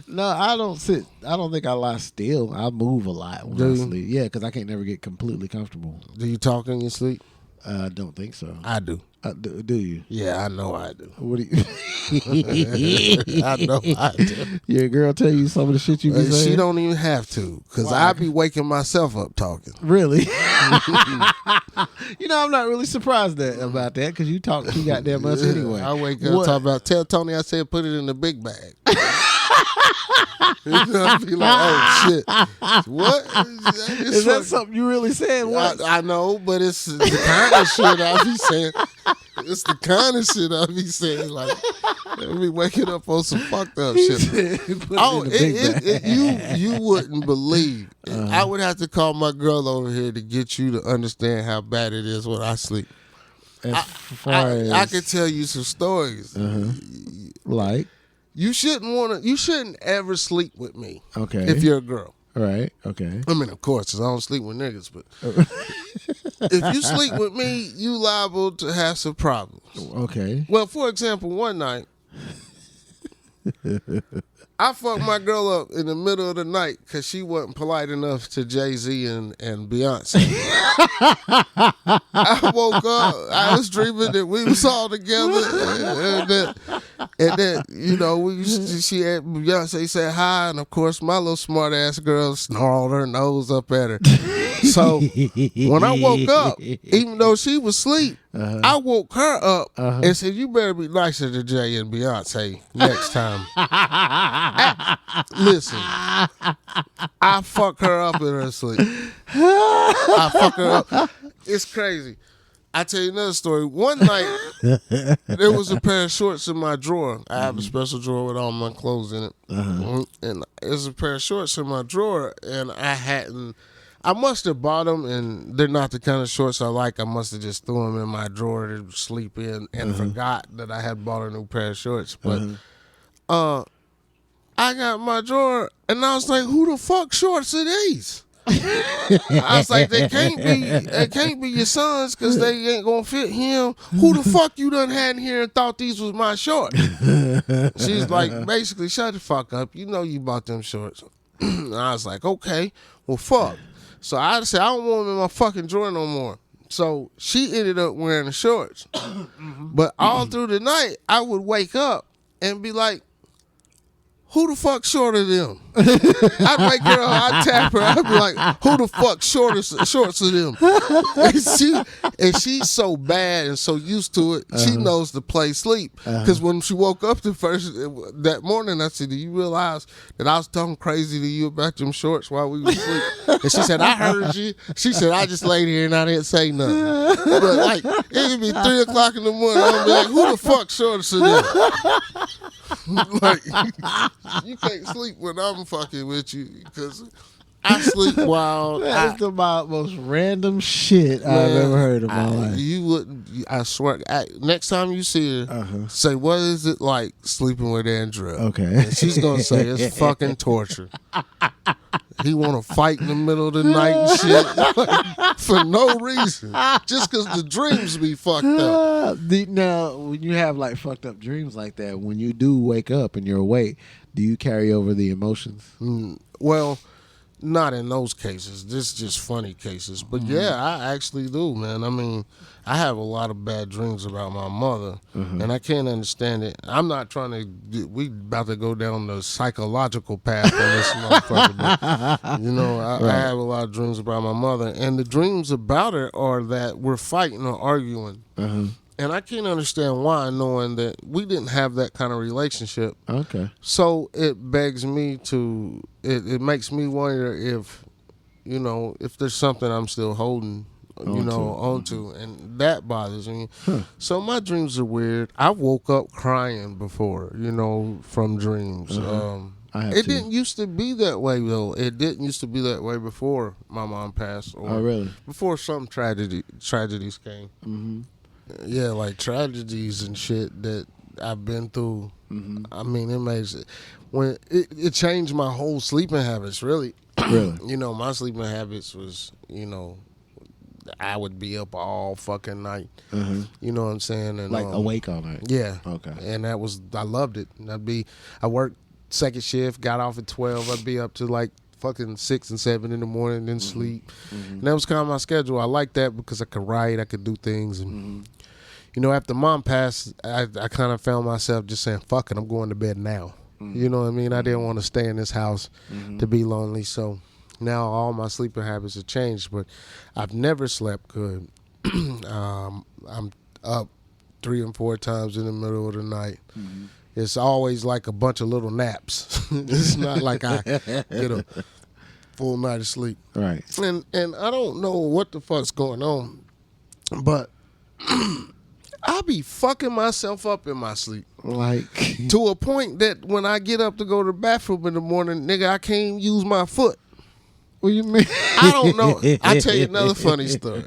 No, I don't sit. I don't think I lie still. I move a lot when I sleep. Yeah, because I can't never get completely comfortable. Do you talk in your sleep? I don't think so. I do. Do you? Yeah, I know I do. What do you? I know I do. Your girl tell you some of the shit you be saying? She don't even have to, because I be waking myself up talking. Really? You know, I'm not really surprised about that, because you talk too goddamn much anyway. I wake up talking about, tell Tony I said put it in the big bag. I be like, oh shit, what? Is that something you really said? I know, but it's the kind of shit I be saying. It's the kind of shit I be saying. Like, I be waking up on some fucked up shit. You wouldn't believe. I would have to call my girl over here to get you to understand how bad it is when I sleep. I could tell you some stories. Like? You shouldn't ever sleep with me. Okay. If you're a girl. Right. Okay. I mean, of course, 'cause I don't sleep with niggas, but if you sleep with me, you liable to have some problems. Okay. Well, for example, one night, I fucked my girl up in the middle of the night because she wasn't polite enough to Jay-Z and Beyonce. I woke up, I was dreaming that we was all together, and then you know, she had Beyonce said hi, and of course my little smart ass girl snarled her nose up at her. So when I woke up, even though she was asleep, I woke her up and said, "You better be nicer to Jay and Beyonce next time." Listen, I fuck her up in her sleep. I fuck her up. It's crazy. I tell you another story. One night, there was a pair of shorts in my drawer. I have a special drawer with all my clothes in it. And there's a pair of shorts in my drawer, and I must have bought them, and they're not the kind of shorts I like. I must have just threw them in my drawer to sleep in and forgot that I had bought a new pair of shorts. But I got my drawer, and I was like, who the fuck shorts are these? I was like, they can't be your sons because they ain't gonna fit him. Who the fuck you done had in here and thought these was my shorts? She's like, basically, shut the fuck up. You know you bought them shorts. And I was like, okay, well, fuck. So I said, I don't want them in my fucking drawer no more. So she ended up wearing the shorts. But all through the night, I would wake up and be like, who the fuck short of them? I'd wake her up, I'd tap her, I'd be like, who the fuck shorts of them? And she's so bad and so used to it, she knows to play sleep. Because when she woke up that morning, I said, do you realize that I was talking crazy to you about them shorts while we were asleep? And she said, I heard you. She said, I just laid here and I didn't say nothing. But like, it would be 3 o'clock in the morning, I'd be like, who the fuck shorts of them? Like, you can't sleep when I'm fucking with you because I sleep while that's the most random shit I've ever heard in my life. You wouldn't. I swear. Next time you see her, say, "What is it like sleeping with Andrew?" Okay, and she's gonna say it's fucking torture. He want to fight in the middle of the night and shit like, for no reason, just because the dreams be fucked up. Now, when you have like fucked up dreams like that, when you do wake up and you're awake, do you carry over the emotions? Well, not in those cases. This is just funny cases. But yeah, I actually do, man. I mean, I have a lot of bad dreams about my mother, and I can't understand it. I'm not trying to. We about to go down the psychological path on this motherfucker. But, you know, I have a lot of dreams about my mother, and the dreams about her are that we're fighting or arguing. And I can't understand why, knowing that we didn't have that kind of relationship. Okay. So it begs me to, it makes me wonder if, you know, if there's something I'm still holding, onto, and that bothers me. So my dreams are weird. I woke up crying before, you know, from dreams. It didn't used to be that way, though. It didn't used to be that way before my mom passed. Or really? Before some tragedies came. Yeah, like tragedies and shit that I've been through. I mean, it makes it when it changed my whole sleeping habits. Really, you know, my sleeping habits was, you know, I would be up all fucking night. You know what I'm saying? And like awake all night. Yeah. Okay. And I loved it. I worked second shift, got off at 12. I'd be up to like fucking 6 and 7 in the morning, then sleep. And that was kind of my schedule. I liked that because I could write, I could do things. And, you know, after mom passed, I kind of found myself just saying, fuck it, I'm going to bed now. You know what I mean? I didn't want to stay in this house to be lonely. So now all my sleeping habits have changed, but I've never slept good. I'm up 3 and 4 times in the middle of the night. It's always like a bunch of little naps. It's not like I get a full night of sleep. Right. And I don't know what the fuck's going on, but I be fucking myself up in my sleep. Like to a point that when I get up to go to the bathroom in the morning, nigga, I can't use my foot. What you mean? I don't know. I'll tell you another funny story.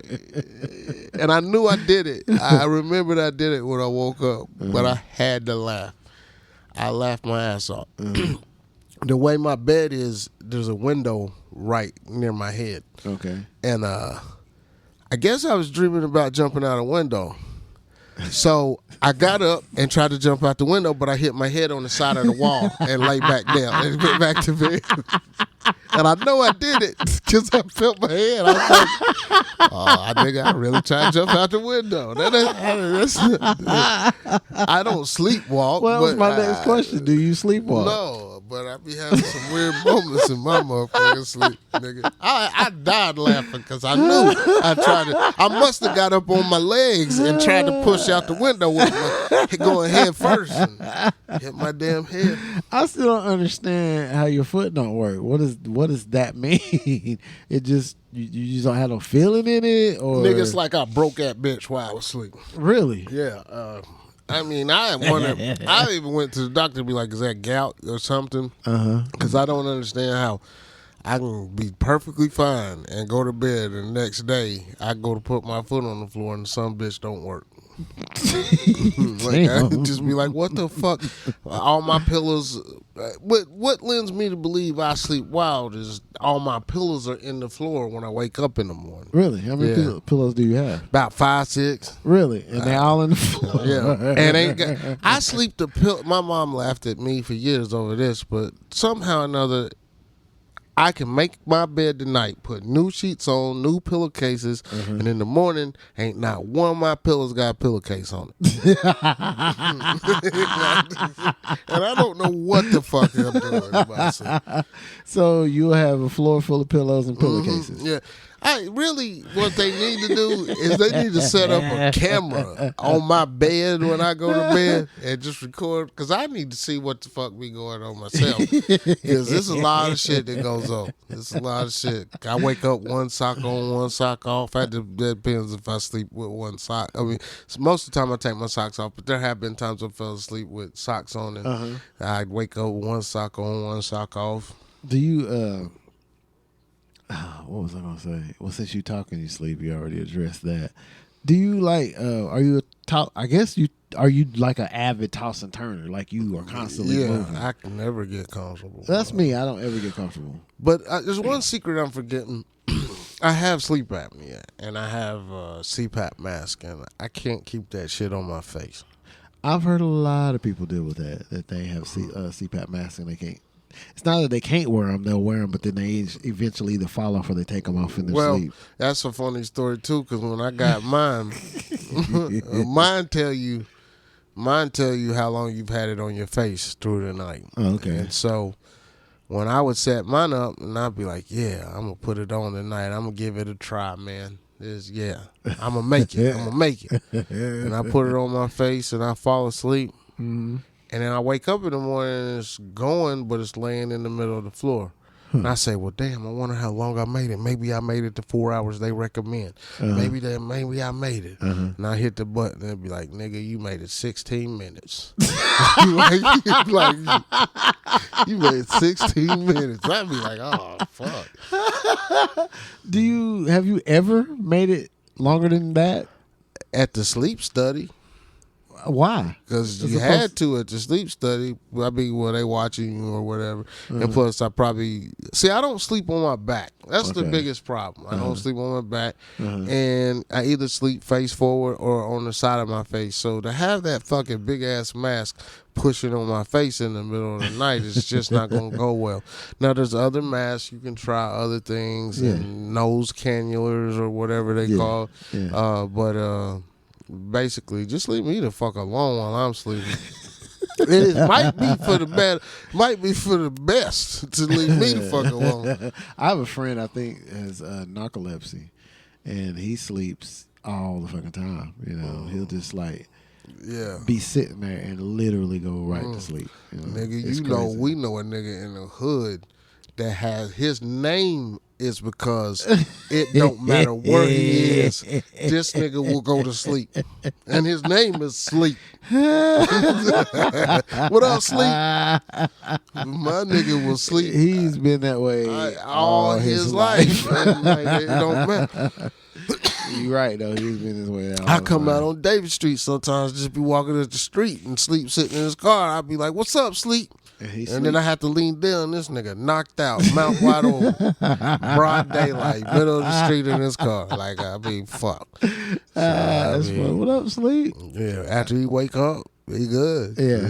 And I knew I did it. I remembered I did it when I woke up, but I had to laugh. I laughed my ass off. The way my bed is, there's a window right near my head. Okay. And I guess I was dreaming about jumping out a window. So I got up and tried to jump out the window, but I hit my head on the side of the wall and lay back down and went back to bed. And I know I did it because I felt my head. I was like, I think I really tried to jump out the window. I don't sleepwalk. Well, that was my next question. Do you sleepwalk? No, but I be having some weird moments in my motherfucking sleep, nigga. I died laughing because I knew I must have got up on my legs and tried to push out the window with my going head first. And Hit my damn head. I still don't understand how your foot don't work. What does that mean? It just you just don't have no feeling in it, or Nigga, it's like I broke that bitch while I was sleeping. Really? Yeah. I mean, I even went to the doctor to be like, is that gout or something? Because I don't understand how I can be perfectly fine and go to bed, and the next day I go to put my foot on the floor and some bitch don't work. Like, I just be like, what the fuck? All my pillows. What lends me to believe I sleep wild is all my pillows are in the floor when I wake up in the morning. Really? How many pillows do you have? About 5, 6. Really? And they all in the floor? Yeah. And I sleep the pill. My mom laughed at me for years over this, but somehow or another, I can make my bed tonight, put new sheets on, new pillowcases, and in the morning, ain't not one of my pillows got a pillowcase on it. And I don't know what the fuck I'm doing about it. So you'll have a floor full of pillows and pillowcases. Yeah. What they need to do is they need to set up a camera on my bed when I go to bed and just record, because I need to see what the fuck be going on myself. Because there's a lot of shit that goes on. There's a lot of shit. I wake up one sock on, one sock off. That depends if I sleep with one sock. I mean, most of the time I take my socks off, but there have been times I fell asleep with socks on and I'd wake up with one sock on, one sock off. Do you what was I gonna say? Well, since you talk in your sleep, you already addressed that. Do you like? Are you are you like an avid toss and turner? Like you are constantly moving? I can never get comfortable. That's me. I don't ever get comfortable. But there's one secret I'm forgetting. I have sleep apnea and I have a CPAP mask, and I can't keep that shit on my face. I've heard a lot of people deal with that they have CPAP masks and they can't. It's not that they can't wear them; they'll wear them, but then they eventually either fall off or they take them off in their sleep. That's a funny story too, because when I got mine, mine tell you how long you've had it on your face through the night. Oh, okay. And so when I would set mine up, and I'd be like, "Yeah, I'm gonna put it on tonight. I'm gonna give it a try, man. I'm gonna make it. I'm gonna make it." And I put it on my face, and I fall asleep. Mm-hmm. And then I wake up in the morning and it's going, but it's laying in the middle of the floor. And I say, well, damn, I wonder how long I made it. Maybe I made it to 4 hours they recommend. Maybe I made it. And I hit the button and it'd be like, nigga, you made it 16 minutes. You made 16 minutes. I'd be like, oh, fuck. Have you ever made it longer than that? At the sleep study. Why? Because you had to at the sleep study. I mean, they watching you or whatever. And plus, I don't sleep on my back. That's the biggest problem. I don't sleep on my back. And I either sleep face forward or on the side of my face. So to have that fucking big ass mask pushing on my face in the middle of the night is just not going to go well. Now, there's other masks. You can try other things, and nose cannulas or whatever they call. But basically, just leave me the fuck alone while I'm sleeping. It might be for the best to leave me the fuck alone. I have a friend I think has narcolepsy, and he sleeps all the fucking time. You know, he'll just be sitting there and literally go right to sleep. You know? Nigga, we know a nigga in the hood that has his name is because it don't matter where he is. This nigga will go to sleep. And his name is Sleep. What up, Sleep? My nigga will sleep. He's been that way all his life. It don't matter. You're right, though. He's been this way. I come out on David Street sometimes, just be walking up the street, and Sleep sitting in his car. I'd be like, what's up, Sleep? And then I have to lean down. This nigga knocked out, mouth wide open, broad daylight, middle of the street in his car. Like, I mean, fuck. That's fun. What up, Sleep? Yeah, after he wake up, he good. Yeah.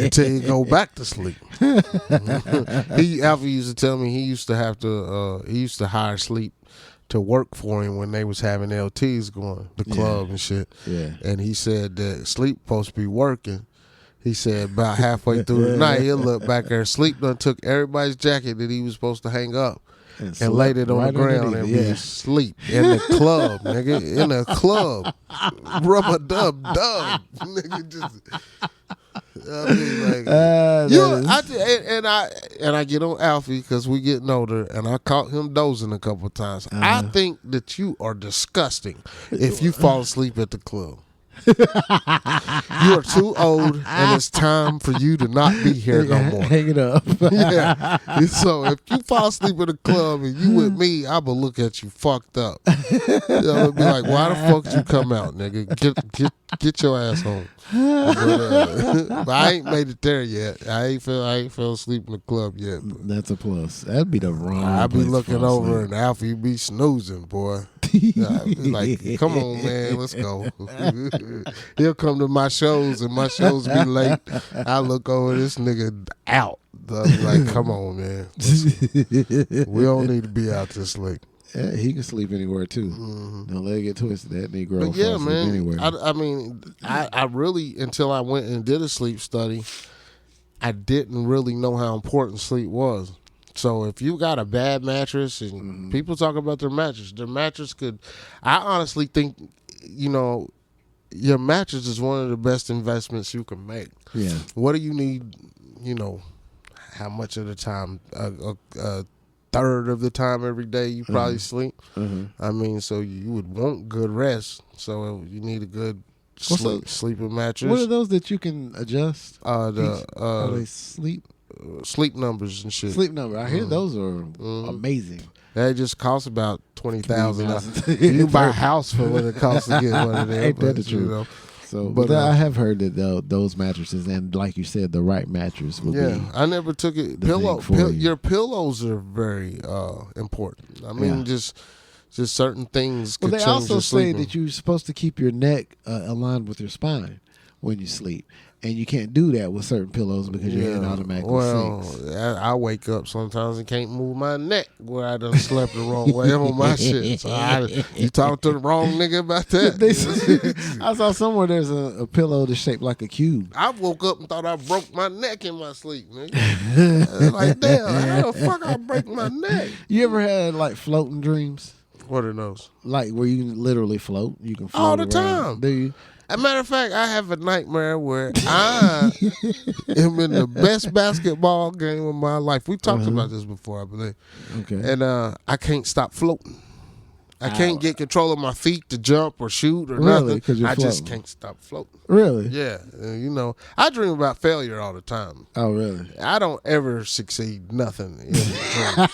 Until he go back to sleep. Alpha used to tell me he used to hire Sleep to work for him when they was having LTs going, the club and shit. Yeah. And he said that Sleep supposed to be working. He said about halfway through the night, he'll look back there. Sleep done took everybody's jacket that he was supposed to hang up and laid it on the ground and be asleep in the club, nigga. In the club. Rub-a-dub-dub. Nigga just... I mean, like, I get on Alfie because we getting older, and I caught him dozing a couple of times. I think that you are disgusting if you fall asleep at the club. You are too old, and it's time for you to not be here no more. Hang it up. Yeah. So if you fall asleep at a club and you with me, I will look at you fucked up. I'll be like, why the fuck did you come out, nigga? Get your ass home. But I ain't made it there yet. I ain't fell asleep in the club yet. But that's a plus. That'd be the wrong. I be place looking to fall over asleep. and Alfie be snoozing, boy. I be like, come on, man, let's go. He'll come to my shows and my shows be late. I look over, this nigga out. I be like, come on, man. We don't need to be out this late. Yeah, he can sleep anywhere too. Don't let it get twisted. That Negro But yeah, falls man. asleep anywhere. I mean, I really, until I went and did a sleep study, I didn't really know how important sleep was. So if you got a bad mattress, and people talk about their mattress could, I honestly think, your mattress is one of the best investments you can make. Yeah. What do you need, how much of the time? A third of the time every day you probably sleep. I mean, so you would want good rest. So you need a good sleeping mattress. What are those that you can adjust? Are they sleep numbers and shit. Sleep number. I hear those are amazing. That just costs about $20,000. You buy a house for what it costs to get one of them. Ain't that the truth? So, but I have heard that those mattresses, and like you said, the right mattress would be. I never took it. Your pillows are very important. I mean, just certain things. Well, could they change also your say sleeping. that you're supposed to keep your neck aligned with your spine when you sleep. And you can't do that with certain pillows because your head automatically sinks. I wake up sometimes and can't move my neck where I done slept the wrong way on my shit. So you talk to the wrong nigga about that. I saw somewhere there's a pillow that's shaped like a cube. I woke up and thought I broke my neck in my sleep, nigga. Like, damn, how the fuck I break my neck? You ever had like floating dreams? What are those? Like where you can literally float? You can float all the around. time. Do you? As a matter of fact, I have a nightmare where I am in the best basketball game of my life. We talked about this before, I believe. Okay. And I can't stop floating. I can't get control of my feet to jump or shoot or Really? nothing. 'Cause you're I just floating. can't stop floating. Really? Yeah. I dream about failure all the time. Oh, really? I don't ever succeed nothing in dreams.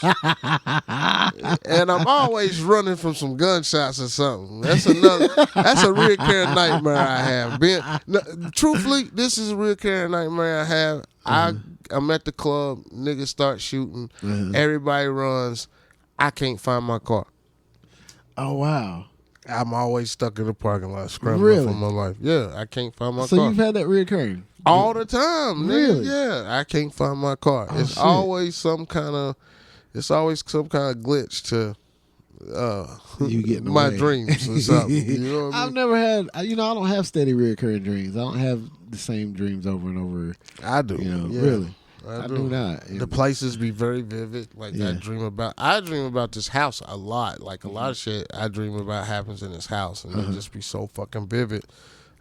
And I'm always running from some gunshots or something. That's a recurring nightmare I have. Truthfully, this is a recurring nightmare I have. I'm at the club, niggas start shooting, everybody runs, I can't find my car. Oh, wow. I'm always stuck in the parking lot scrambling for my life. Yeah, I can't find my car. So you've had that reoccurring? All the time, nigga. Really? Yeah, I can't find my car. It's shit. always some kind of glitch to you getting my away. dreams or something. You know what I I've mean? never had. I don't have steady reoccurring dreams. I don't have the same dreams over and over. I do. Yeah. Really. I do not. The places be very vivid. Like I dream about this house a lot. Like a lot of shit I dream about happens in this house, and it just be so fucking vivid.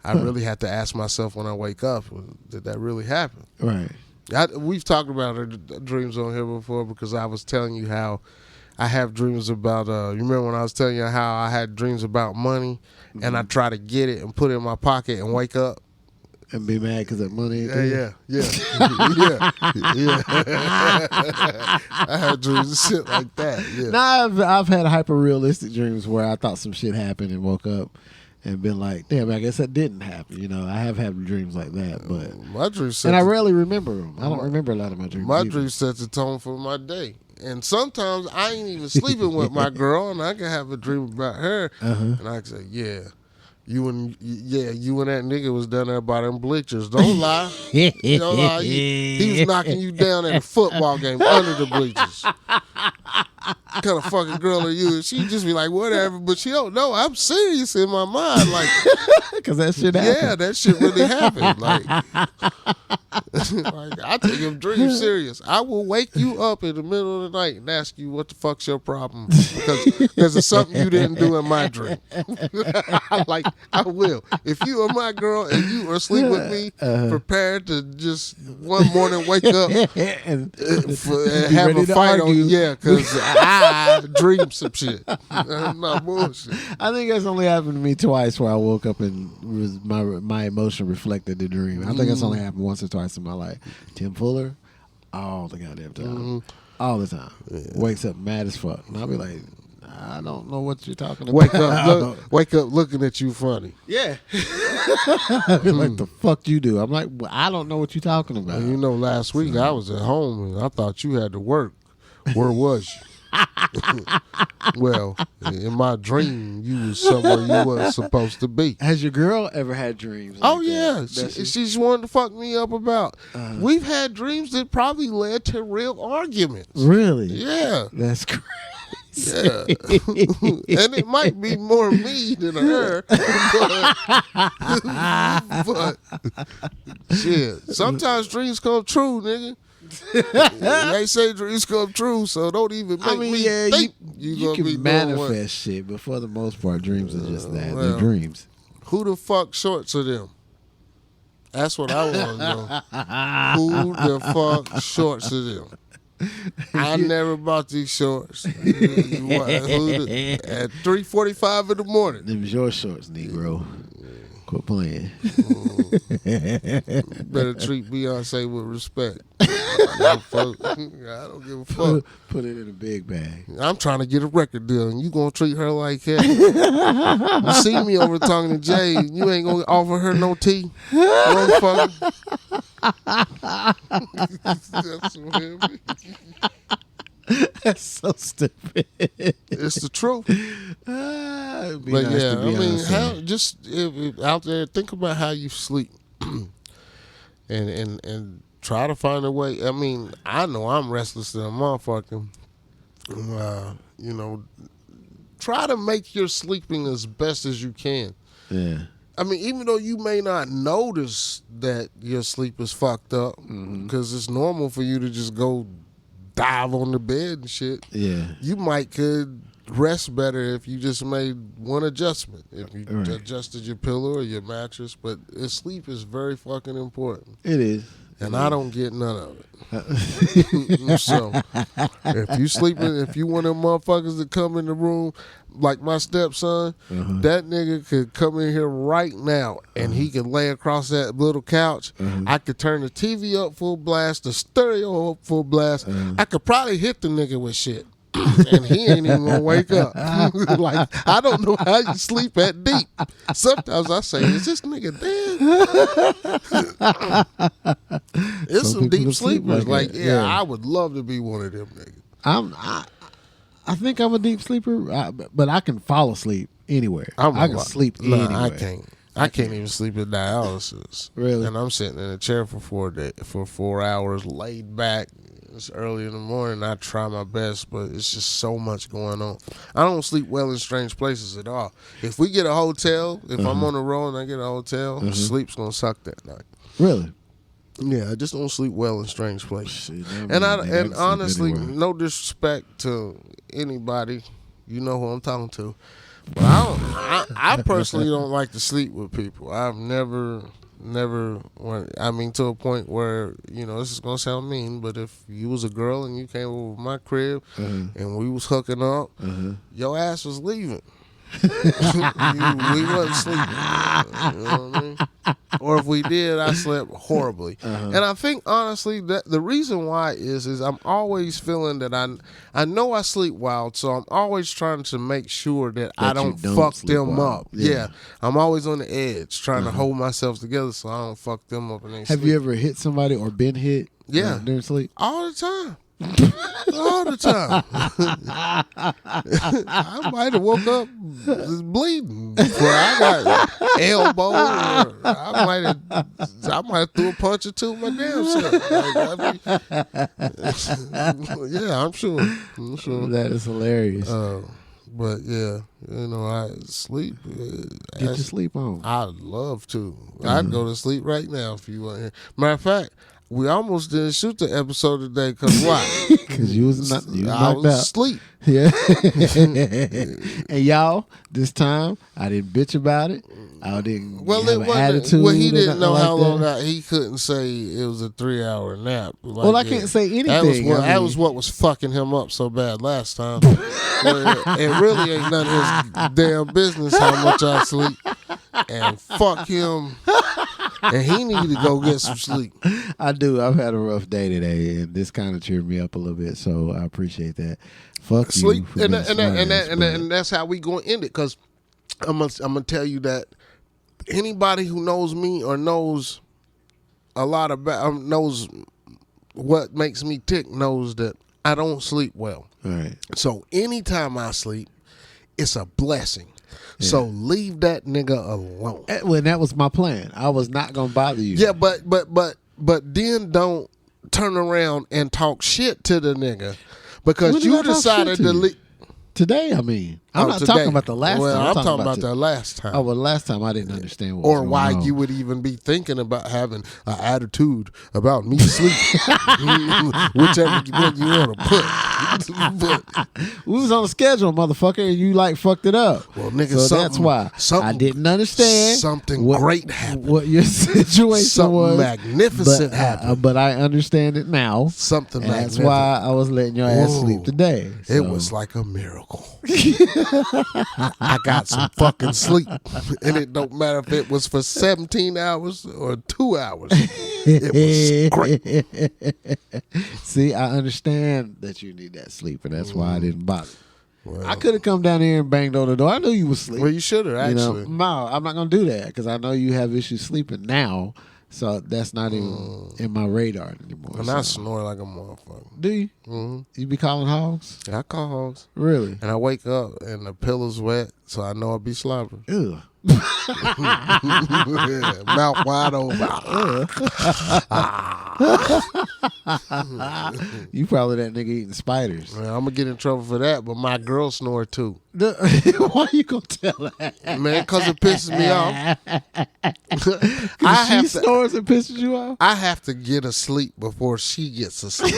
I really have to ask myself when I wake up, did that really happen? Right. We've talked about our dreams on here before because I was telling you how I have dreams about. You remember when I was telling you how I had dreams about money, and I try to get it and put it in my pocket and wake up. And be mad because that money ain't Yeah. I had dreams of shit like that. Yeah. Now I've had hyper realistic dreams where I thought some shit happened and woke up and been like, damn, I guess that didn't happen. I have had dreams like that, but my dreams. And I rarely remember them. I don't remember a lot of my dreams. My either. dreams set the tone for my day. And sometimes I ain't even sleeping with my girl, and I can have a dream about her, and I can say, yeah. You and that nigga was down there by them bleachers. Don't lie. Don't lie. He was knocking you down at a football game under the bleachers. What kind of fucking girl are you? She just be like, whatever, but she don't know. I'm serious in my mind. Like, because that shit happened. Yeah, that shit really happened. Like, Like, I take your dream serious. I will wake you up in the middle of the night and ask you what the fuck's your problem because it's something you didn't do in my dream. Like, I will. If you are my girl and you are asleep with me, prepared to just one morning wake up and have a fight on you. Yeah, because I dreamed some shit. I'm not bullshit. I think that's only happened to me twice where I woke up and my emotion reflected the dream. I think that's only happened once or twice in my life. Tim Fuller, all the goddamn time. All the time. Yeah. Wakes up mad as fuck. And I'll be like, I don't know what you're talking about. Wake up looking at you funny. Yeah. Like, the fuck you do? I'm like, well, I don't know what you're talking about. You know, last week I was at home and I thought you had to work. Where was you? Well, in my dream, you was somewhere you wasn't supposed to be. Has your girl ever had dreams like yeah. She's wanted to fuck me up about. We've had dreams that probably led to real arguments. Really? Yeah. That's crazy. Yeah. And it might be more me than her. But shit. Sometimes dreams come true, nigga. They say dreams come true, so don't even make me think you can manifest shit, but for the most part, dreams are just that. They're dreams. Who the fuck shorts are them? That's what I want to know. Who the fuck shorts are them? I never bought these shorts. At 3:45 in the morning. Them's your shorts, Negro. Quit playing. Better treat Beyonce with respect. I don't give a fuck. Put it in a big bag. I'm trying to get a record deal, and you gonna treat her like that? You see me over talking to Jay, you ain't gonna offer her no tea, motherfucker. That's so heavy. That's so stupid. It's the truth. But nice yeah, I mean, if out there, think about how you sleep, and try to find a way. I mean, I know I'm restless than a motherfucker. You know, try to make your sleeping as best as you can. Yeah. I mean, even though you may not notice that your sleep is fucked up, because it's normal for you to just go dive on the bed and shit. Yeah. You could rest better if you just made one adjustment. If you adjusted your pillow or your mattress. But sleep is very fucking important. It is. And I don't get none of it. So, if you want them motherfuckers to come in the room, like my stepson, that nigga could come in here right now and he could lay across that little couch. I could turn the TV up full blast, the stereo up full blast. I could probably hit the nigga with shit. And he ain't even gonna wake up. Like, I don't know how you sleep that deep. Sometimes I say, is this nigga dead? It's some deep sleepers. Like, I would love to be one of them niggas. I think I'm a deep sleeper, but I can fall asleep anywhere. I can sleep anywhere. I can't even sleep at dialysis. Really? And I'm sitting in a chair for 4 hours, laid back. It's early in the morning. I try my best, but it's just so much going on. I don't sleep well in strange places at all. If we get a hotel, if I'm on the road and I get a hotel, sleep's gonna suck that night. Really? Yeah, I just don't sleep well in strange places. And honestly, no disrespect to anybody, you know who I'm talking to, but I personally don't like to sleep with people. I've never to a point where, you know, this is gonna sound mean, but if you was a girl and you came over my crib and we was hooking up, your ass was leaving. We wasn't sleeping. You know what I mean? Or if we did, I slept horribly. And I think honestly that the reason why is I'm always feeling that I know I sleep wild, so I'm always trying to make sure that I don't fuck them up. Yeah. I'm always on the edge trying to hold myself together so I don't fuck them up. Have you ever hit somebody or been hit? Yeah. During sleep? All the time. All the time. I might have woke up bleeding before I got elbow. I might have threw a punch or two my damn self. Yeah, I'm sure. That is hilarious. But yeah, you know, I sleep. Get your sleep on. I'd love to. I'd go to sleep right now if you want. Matter of fact, We almost didn't shoot the episode today because why? Because you was knocked out. Asleep. Yeah. And y'all, this time I didn't bitch about it. I didn't have an attitude. Well, he didn't know like how long that. he couldn't say it was a 3-hour nap. Like, Well, I can't say anything. That was what was fucking him up so bad last time. It really ain't none of his damn business how much I sleep. And fuck him. And he needed to go get some sleep. I do. I've had a rough day today, and this kind of cheered me up a little bit, so I appreciate that. Fuck sleep. you. And that's how we going to end it, because I'm gonna tell you that anybody who knows me or knows a lot about knows what makes me tick knows that I don't sleep well. All right. So anytime I sleep, it's a blessing. Yeah. So leave that nigga alone. Well, that was my plan. I was not gonna bother you. Yeah, but then don't turn around and talk shit to the nigga because you decided to leave. Today, I mean. I'm not talking about the last time. I'm talking about the last time. Oh, well, last time I didn't understand what or was why going on. You would even be thinking about having an attitude about me sleeping. Whichever one you want to put. We was on a schedule, motherfucker, and you fucked it up. Well, nigga, so that's why I didn't understand something great happened. What your situation something was. Magnificent happened. But I understand it now. Something magnificent. That's why I was letting your ass sleep today. So. It was like a miracle. I got some fucking sleep. And it don't matter if it was for 17 hours or 2 hours. It was great. See, I understand that you need that sleep, and that's why I didn't bother. Well, I could have come down here and banged on the door. I knew you was asleep. Well, you should have, actually. No, I'm not going to do that because I know you have issues sleeping now. So that's not even in my radar anymore. And I snore like a motherfucker. Do you? Mm-hmm. You be calling hogs? I call hogs. Really? And I wake up and the pillow's wet, so I know I'll be slobbering. Ew. Mouth wide open. You probably that nigga eating spiders. Man, I'm gonna get in trouble for that, but my girl snore too. Why you gonna tell that? Man, because it pisses me off. She snores and pisses you off? I have to get asleep before she gets asleep.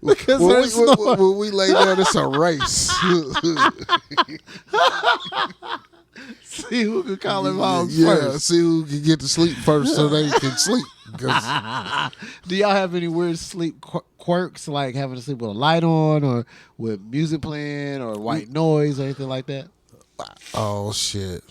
Because when we lay down, it's a race. See who can call him hogs first. See who can get to sleep first so they can sleep. Do y'all have any weird sleep quirks, like having to sleep with a light on or with music playing or white noise or anything like that? Oh, shit.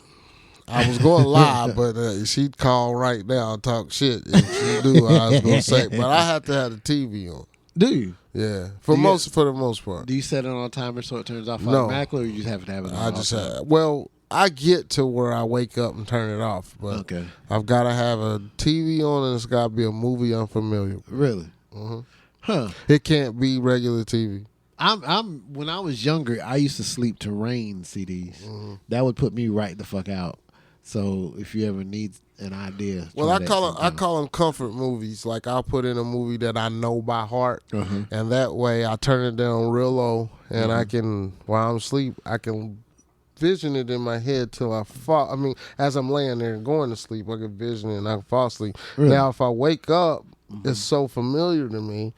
I was going live, but she'd call right now and talk shit if she knew what I was going to say. But I have to have the TV on. Do you? Yeah, for the most part. Do you set it on a timer so it turns off automatically, or you just have to have it on? I get to where I wake up and turn it off, but I've got to have a TV on and it's got to be a movie I'm familiar with. Really? Mm-hmm. Huh. It can't be regular TV. When I was younger, I used to sleep to Rain CDs. Mm-hmm. That would put me right the fuck out. So if you ever need an idea, well, I call them comfort movies. Like I'll put in a movie that I know by heart, and that way I turn it down real low, and I can, while I'm asleep, I can vision it in my head till I fall. I mean, as I'm laying there and going to sleep, I can vision it and I can fall asleep. Really? Now, if I wake up, it's so familiar to me.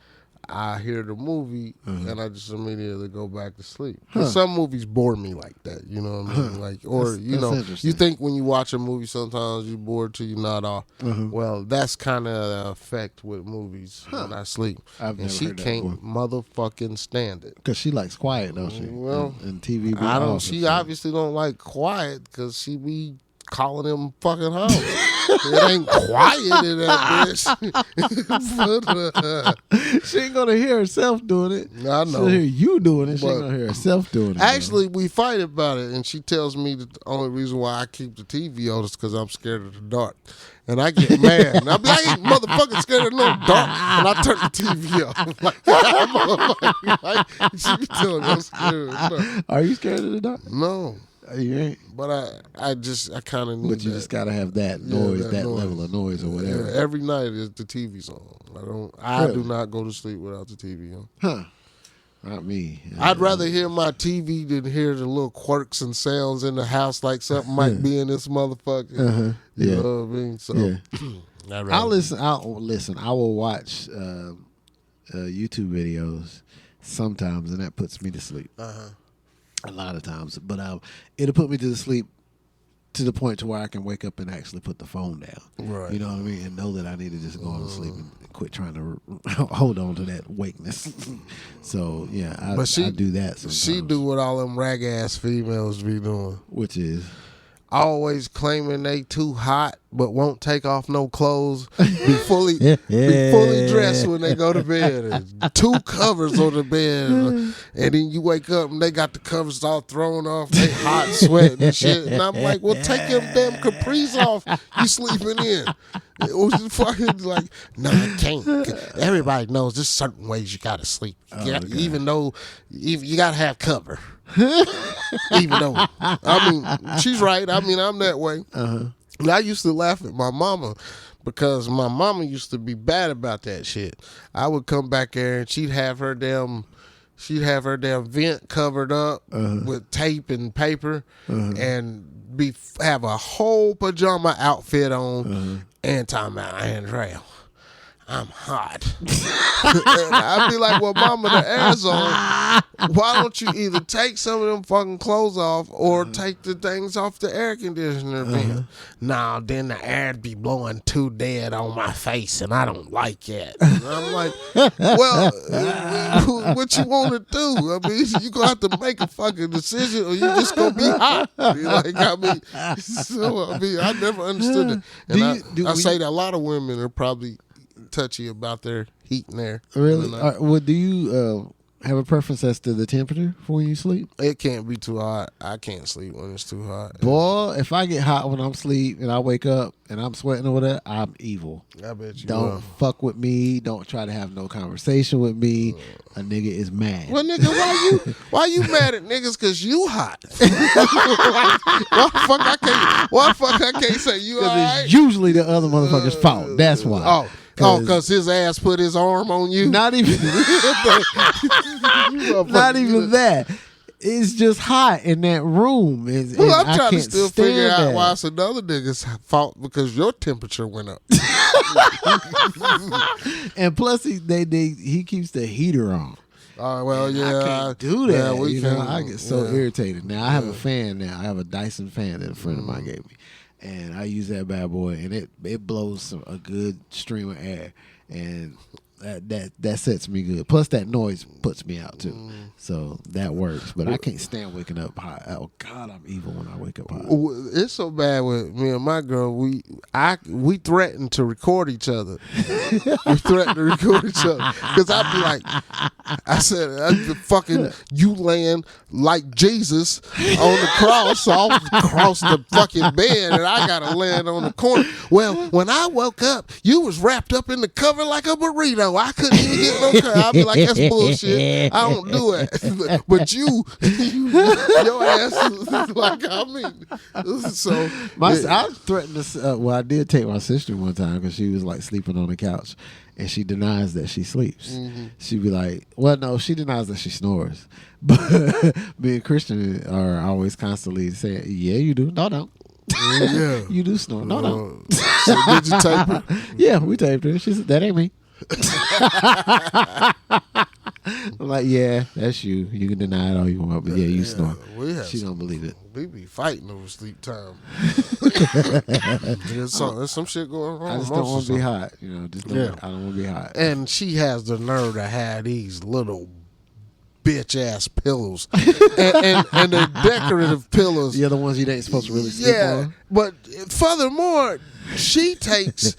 I hear the movie and I just immediately go back to sleep. Some movies bore me like that, you know what I mean? Like, or you think when you watch a movie sometimes you're bored till you're not off. Well, that's kind of the effect with movies when I sleep. And she can't motherfucking stand it because she likes quiet, don't she? Well, and TV. She obviously don't like quiet because she be calling them fucking hoes. It ain't quiet in that bitch. She ain't gonna hear herself doing it. I know. She'll hear you doing it. She ain't gonna hear herself doing it. Actually, we fight about it, and she tells me that the only reason why I keep the TV on is because I'm scared of the dark. And I get mad. And I be like, I ain't motherfucking scared of no dark. And I turn the TV off. Like, she be telling me I'm scared of the dark. Are you scared of the dark? No. You ain't. But I kind of need. But you just gotta have that noise, that level of noise or whatever. Yeah, every night is the TV's on. I do not go to sleep without the TV on. Huh. Not me. I'd rather hear my TV than hear the little quirks and sounds in the house like something might be in this motherfucker. You know what I mean? So I'll listen. I will watch YouTube videos sometimes, and that puts me to sleep. A lot of times, but it'll put me to sleep to the point to where I can wake up and actually put the phone down. Right. You know what I mean? And know that I need to just go on to sleep and quit trying to hold on to that wakeness. So yeah, I do that sometimes. She do what all them rag ass females be doing, which is always claiming they too hot but won't take off no clothes, be fully dressed when they go to bed, and 2 covers on the bed, and then you wake up and they got the covers all thrown off, they hot, sweating and shit, and I'm like, well, take them damn capris off you sleeping in. It was fucking like, no, I can't. Everybody knows there's certain ways you gotta sleep. Even though you gotta have cover. Even though, I mean, she's right. I mean, I'm that way. And I used to laugh at my mama because my mama used to be bad about that shit. I would come back there and she'd have her damn vent covered up with tape and paper and have a whole pajama outfit on and talking about, Andrea, I'm hot. And I'd be like, well, mama, the air's on. Why don't you either take some of them fucking clothes off or take the things off the air conditioner bin? Nah, then the air'd be blowing too dead on my face, and I don't like it. And I'm like, well, what you want to do? I mean, you going to have to make a fucking decision or you just going to be hot. Like, I mean, I never understood it. And I say that a lot of women are probably touchy about their heat in there. Really? Well, do you have a preference as to the temperature for when you sleep? It can't be too hot. I can't sleep when it's too hot. Boy, if I get hot when I'm asleep and I wake up and I'm sweating or whatever, I'm evil. I bet you Don't fuck with me. Don't try to have no conversation with me. A nigga is mad. Well, nigga, why you mad at niggas because you hot? Why the fuck I can't say you all right? It's usually the other motherfucker's fault. That's why. Because his ass put his arm on you? Not even not even that. It's just hot in that room. Well, I'm trying to still figure out why it's another nigga's fault because your temperature went up. And plus, he keeps the heater on. Well, yeah. I can't do that. Yeah, I get so irritated. Now, I have a fan now. I have a Dyson fan that a friend of mine gave me. And I use that bad boy, and it blows a good stream of air, and that sets me good. Plus, that noise puts me out too, so that works. But I can't stand waking up hot. Oh God, I'm evil when I wake up hot. It's so bad with me and my girl. We threaten to record each other. We threaten to record each other because I'd be like, I said, fucking you laying like Jesus on the cross across the fucking bed, and I gotta land on the corner. Well, when I woke up, you was wrapped up in the cover like a burrito. I couldn't even get no cover. I'd be like, that's bullshit. I don't do it. But your ass is like, I mean, so I threatened to. I did take my sister one time because she was like sleeping on the couch. And she denies that she sleeps. She'd be like, well, no, she denies that she snores. But me and Christian are always constantly saying, yeah, you do. No, don't. Yeah. You do snore. No, no. So did you tape her? Yeah, we taped her. She said, that ain't me. I'm like, yeah, that's you. You can deny it all you want, but yeah, you snore. She don't believe it. We be fighting over sleep time. There's some shit going on. I just don't want to be hot. I don't want to be hot. And she has the nerve to have these little bitch ass pillows and the decorative pillows. Yeah, the ones you ain't supposed to really sleep on. But furthermore, she takes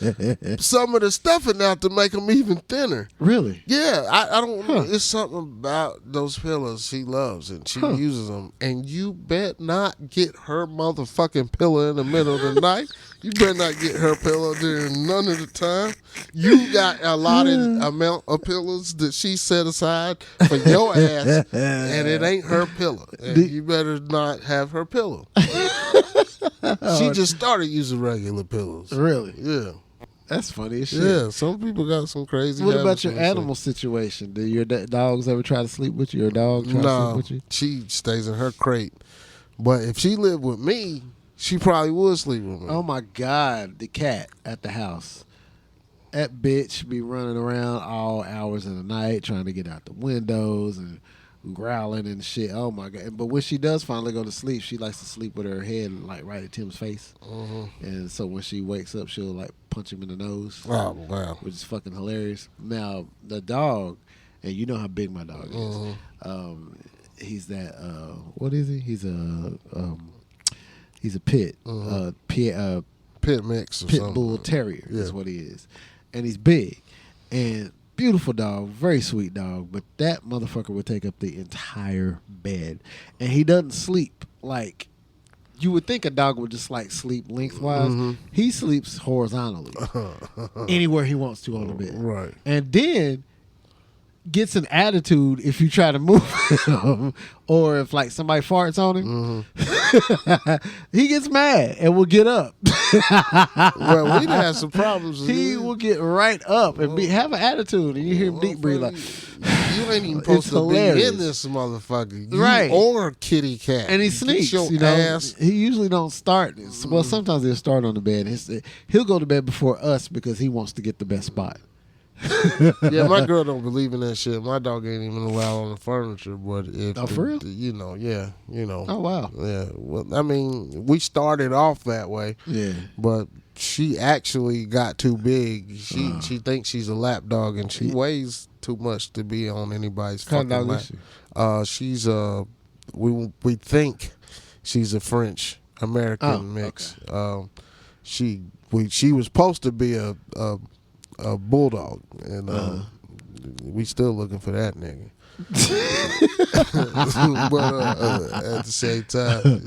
some of the stuffing out to make them even thinner. Really? Yeah, I don't know. It's something about those pillows she loves and she uses them. And you bet not get her motherfucking pillow in the middle of the night. You better not get her pillow during none of the time. You got a allotted amount of pillows that she set aside for your ass, and it ain't her pillow. And you better not have her pillow. She just started using regular pillows. Really? Yeah. That's funny as shit. Yeah, some people got some crazy. What about your animal situation? Do your dogs ever try to sleep with you? Your dog try to sleep with you? She stays in her crate. But if she lived with me, she probably would sleep with me. Oh my God, the cat at the house. That bitch be running around all hours of the night trying to get out the windows and growling and shit. Oh my God. But when she does finally go to sleep, she likes to sleep with her head like right at Tim's face. And so when she wakes up, she'll like punch him in the nose. Oh, wow. Which is fucking hilarious. Now, the dog, and you know how big my dog is. He's that, what is he? He's a pit. Pit mix or pit something. bull terrier is what he is. And he's big. And beautiful dog, very sweet dog, but that motherfucker would take up the entire bed. And he doesn't sleep like you would think a dog would just like sleep lengthwise. He sleeps horizontally anywhere he wants to on the bed. Right. And then gets an attitude if you try to move him or if like somebody farts on him. He gets mad and will get up. Well, we'd have some problems. He will get right up and have an attitude, and you hear him deep breathe like. You ain't even supposed to be in this motherfucker, right? Or kitty cat, and he sneaks. Your you know, ass. He usually don't start. Well, sometimes he'll start on the bed. He'll go to bed before us because he wants to get the best spot. Yeah, my girl don't believe in that shit. My dog ain't even allowed on the furniture. But if for real? Oh wow. Yeah. Well, I mean, we started off that way. Yeah. But she actually got too big. She thinks she's a lap dog, and she weighs too much to be on anybody's fucking lap. Is she? She's we think she's a French American mix. Okay. She was supposed to be a bulldog, and we still looking for that nigga. But at the same time,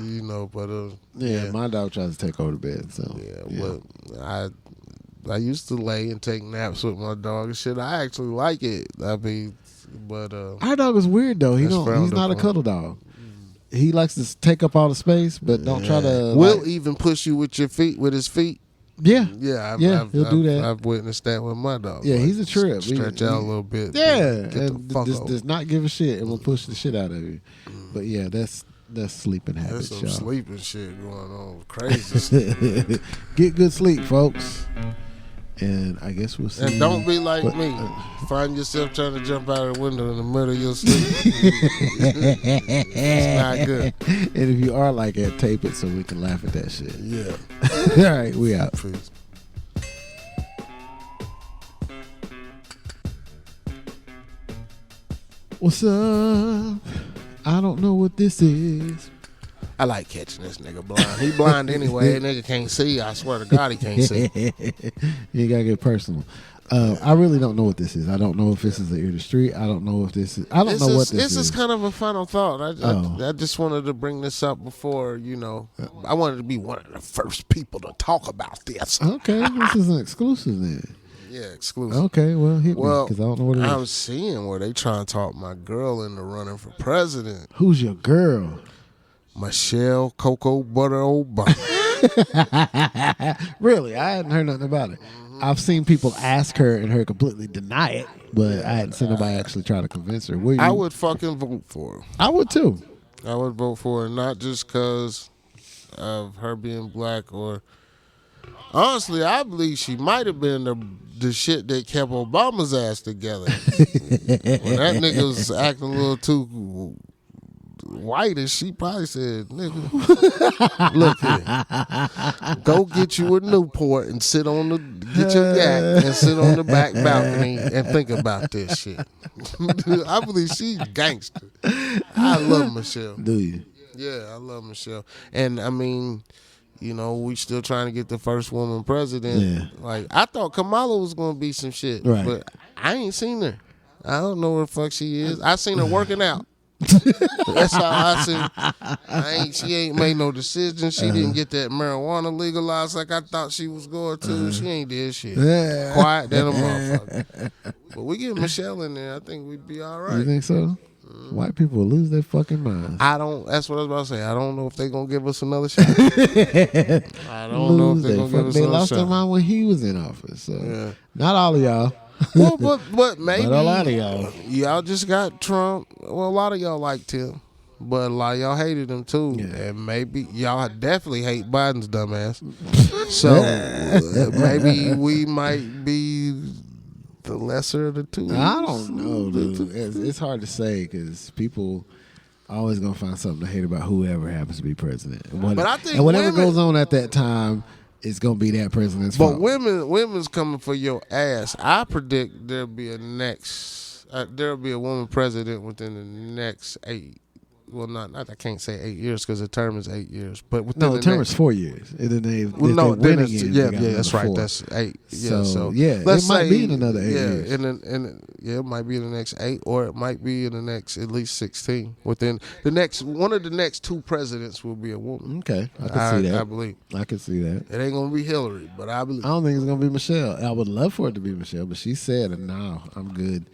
yeah, my dog tries to take over the bed. So but I used to lay and take naps with my dog and shit. I actually like it. I mean, but our dog is weird though. He's not a cuddle dog. He likes to take up all the space, but don't try to. Will even push you with his feet. Yeah, He'll do that. I've witnessed that with my dog. Yeah, he's a trip. Stretch out a little bit. Yeah, get and the fuck does not give a shit and will push the shit out of you. But yeah, that's sleeping habits, There's some y'all. sleeping shit going on. Crazy shit. Get good sleep, folks. And I guess we'll see. And don't be like me. Find yourself trying to jump out of the window in the middle of your sleep. It's not good. And if you are like that, tape it so we can laugh at that shit. Yeah. All right, we out. Peace. What's up? I don't know what this is. I like catching this nigga blind. He blind anyway. Nigga can't see. I swear to God he can't see. You gotta get personal. I really don't know what this is. I don't know if this is the ear to street. I don't know if this is. I don't know what this is. This is kind of a final thought. I just wanted to bring this up before, I wanted to be one of the first people to talk about this. Okay, this is an exclusive then. Yeah, exclusive. Okay, well, hit me because I don't know what it is. I'm seeing where they trying to talk my girl into running for president. Who's your girl? Michelle Cocoa Butter Obama. Really? I hadn't heard nothing about it. I've seen people ask her and her completely deny it, but I hadn't seen nobody actually try to convince her. I would fucking vote for her. I would too. I would vote for her, not just because of her being black or... Honestly, I believe she might have been the shit that kept Obama's ass together. When that nigga was acting a little too white, she probably said, nigga, look here. Go get you a Newport and get your yak and sit on the back balcony and think about this shit. I believe she's gangster. I love Michelle. Do you? Yeah, I love Michelle. And I mean... we still trying to get the first woman president. Yeah. Like, I thought Kamala was going to be some shit. Right. But I ain't seen her. I don't know where the fuck she is. I seen her working out. That's all I seen. She ain't made no decision. She didn't get that marijuana legalized like I thought she was going to. She ain't did shit. Quiet than a motherfucker. But we get Michelle in there. I think we'd be all right. You think so? White people will lose their fucking minds. That's what I was about to say. I don't know if they're going to give us another shot. I don't know if they're going to give us another shot. They lost their mind when he was in office. So not all of y'all. Well, but maybe. But a lot of y'all. Y'all just got Trump. Well, a lot of y'all liked him. But a lot of y'all hated him too. Yeah. And maybe y'all definitely hate Biden's dumbass. So maybe we might be the lesser of the two. I don't know, dude. It's hard to say because people always gonna find something to hate about whoever happens to be president. But I think whatever goes on at that time, it's gonna be that president's fault. But women's coming for your ass. I predict there'll be a woman president within the next 8. Well, not I can't say 8 years because the term is 8 years. But within the term is 4 years. And then they that's right. 4. That's 8. Yeah, so it might be in another 8 years. It might be in the next 8, or it might be in the next at least 16. Within the next one of the next 2 presidents will be a woman. Okay, I can see that. I believe I can see that. It ain't gonna be Hillary, but I believe. I don't think it's gonna be Michelle. I would love for it to be Michelle, but she said, "No, I'm good."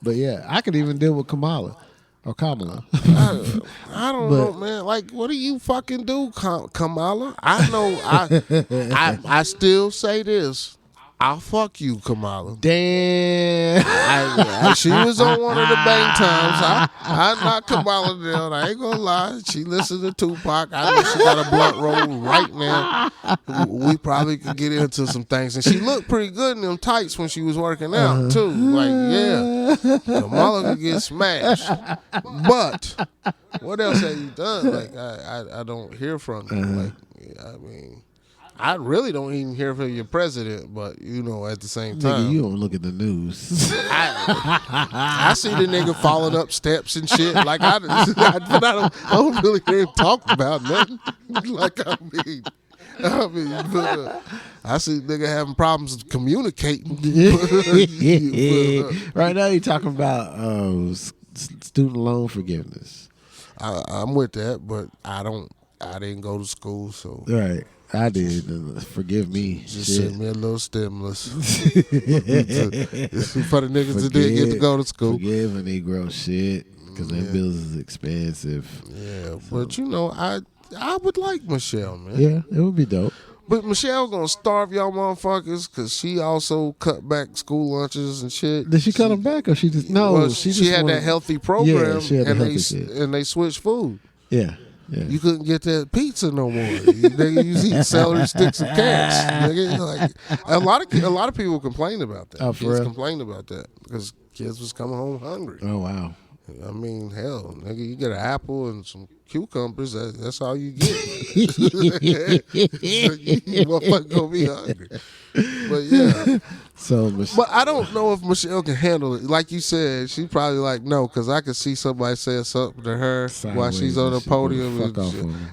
But yeah, I could even deal with Kamala. Or Kamala. I don't know, man. Like, what do you fucking do, Kamala? I know. I still say this. I'll fuck you, Kamala. Damn. She was on one of the bang times. I knocked Kamala down. I ain't gonna lie. She listened to Tupac. I know she got a blunt roll right now. We probably could get into some things. And she looked pretty good in them tights when she was working out, too. Like, yeah. Kamala could get smashed. But what else have you done? Like, I don't hear from you. Like, I mean, I really don't even hear from your president, but at the same time, nigga, you don't look at the news. I see the nigga falling up steps and shit. Like but I don't really hear him talk about nothing. Like I see nigga having problems communicating. Right now, you're talking about student loan forgiveness. I'm with that, but I didn't go to school, so right. I did. Forgive me. Just send me a little stimulus. For the niggas that didn't get to go to school. Forgive a Negro shit, because that bills is expensive. Yeah, so. But I would like Michelle, man. Yeah, it would be dope. But Michelle gonna starve y'all motherfuckers because she also cut back school lunches and shit. Did she cut them back or she just no? Well, she had that healthy program, yeah, she had and they switched food. Yeah. Yeah. You couldn't get that pizza no more. Nigga, you eat celery sticks and carrots. Nigga, like a lot of people complained about that. Oh, for real? Complained about that because kids was coming home hungry. Oh wow. I mean, hell, nigga, you get an apple and some cucumbers. That's all you get. You motherfucker gonna be hungry. But yeah. But I don't know if Michelle can handle it. Like you said, she probably like no, because I could see somebody saying something to her while she's on the podium.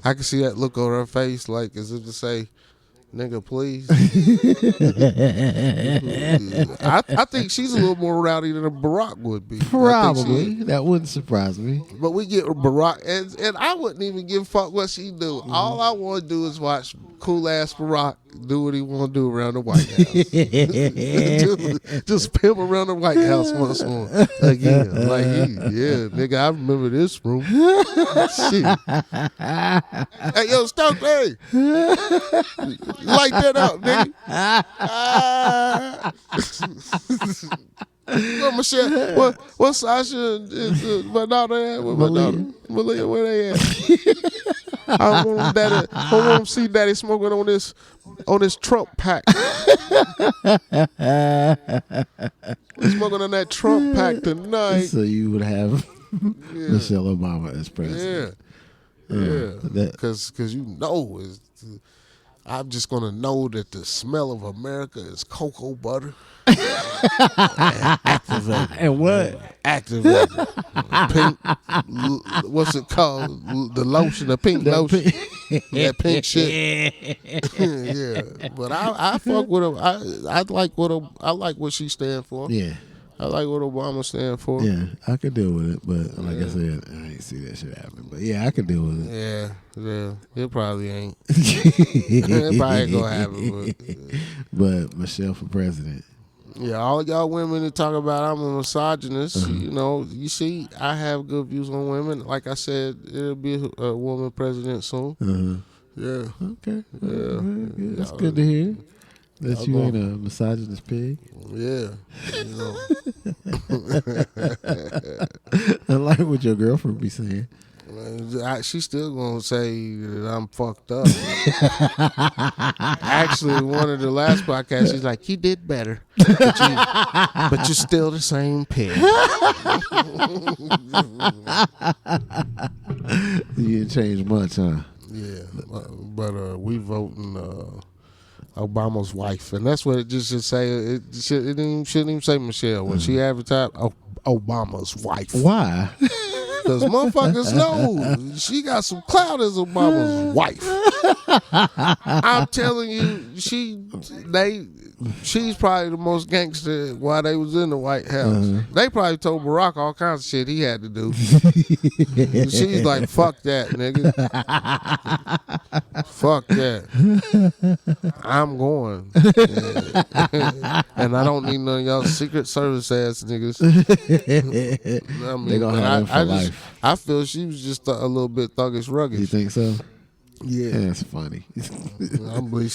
I can see that look on her face, like as if to say, "Nigga, please." I think she's a little more rowdy than a Barack would be. Probably. That wouldn't surprise me. But we get Barack, and I wouldn't even give a fuck what she do. All I want to do is watch cool ass Barack do what he want to do around the White House. just pimp around the White House once more again. Like, nigga, I remember this room. Shit. Hey, yo, starte. Light that up, nigga. Well, Michelle, what Sasha and my daughter at? Malia, where they at? I want to see Daddy smoking on this Trump pack. We're smoking on that Trump pack tonight. So you would have Michelle Obama as president. Yeah. Because I'm just going to know that the smell of America is cocoa butter. Activated. And what? Activated. Pink, what's it called? The lotion, the pink lotion. That pink shit. Yeah. But I fuck with her. I like what she stand for. Yeah. I like what Obama stand for. Yeah, I could deal with it, but like I said, I ain't see that shit happen. But yeah, I could deal with it. Yeah, it probably ain't. It probably ain't gonna happen. But Michelle for president. Yeah, all y'all women that talk about I'm a misogynist, you know, you see, I have good views on women. Like I said, it'll be a woman president soon. Yeah. Okay. Yeah. That's good to hear. That you ain't a misogynist pig. Yeah. You know. I like what your girlfriend be saying. She's still gonna say that I'm fucked up. Actually, one of the last podcasts, she's like, "You did better, but you're still the same pig." You didn't change much, huh? Yeah, but we voting Obama's wife, and that's what it just should say. It shouldn't even say Michelle when she advertised Obama's wife. Why? Because motherfuckers know she got some clout as Obama's wife. I'm telling you, she's probably the most gangster while they was in the White House. They probably told Barack all kinds of shit he had to do. She's like, fuck that, nigga. Fuck that. I'm going. And I don't need none of y'all Secret Service ass niggas. I mean, they gonna have them for life. I feel she was just a little bit thuggish ruggish. You think so? Yeah. That's funny. I believe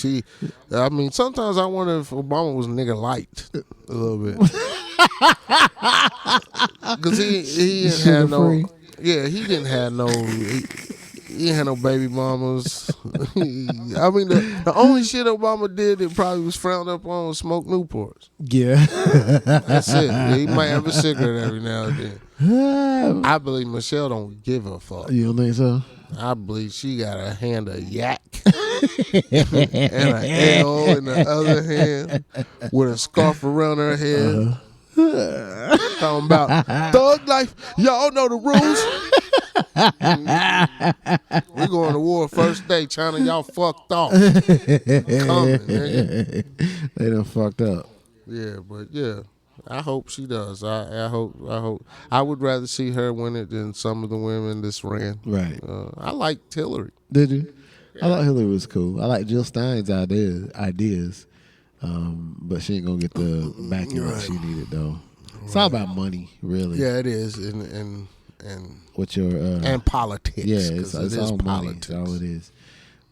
sometimes I wonder if Obama was nigga light a little bit. Because he didn't have no... Yeah, he didn't have no... He didn't have no baby mamas. I mean, the only shit Obama did that probably was frowned up on was smoke Newports. Yeah. That's it. He might have a cigarette every now and then. I believe Michelle don't give a fuck. You don't think so? I believe she got a hand of yak and an L in the other hand with a scarf around her head. Talking about thug life. Y'all know the rules. We going to war first day. China, y'all fucked off. Coming, nigga. They done fucked up. Yeah, but yeah. I hope she does. I hope. I would rather see her win it than some of the women that's ran. Right. I liked Hillary. Did you? Yeah. I thought Hillary was cool. I like Jill Stein's ideas, but she ain't gonna get the backing that she needed though. It's all about money, really. Yeah, it is, and what your and politics. Yeah, it's all politics. money. That's all it is.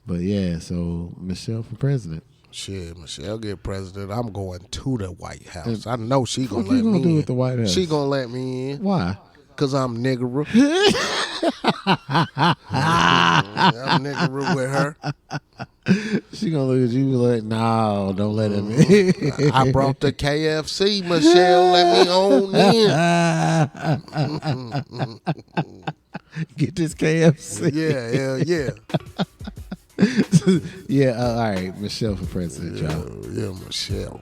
But yeah, so Michelle for president. Shit, Michelle get president. I'm going to the White House. I know she gonna let me in. What you gonna do with the White House? She gonna let me in. Why? Cause I'm nigger. I'm nigger with her. She gonna look at you like, no, don't let him in. I brought the KFC, Michelle. Let me on in. Get this KFC. Yeah. Yeah, all right, Michelle for president, y'all. Yeah, Michelle.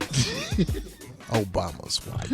Obama's wife.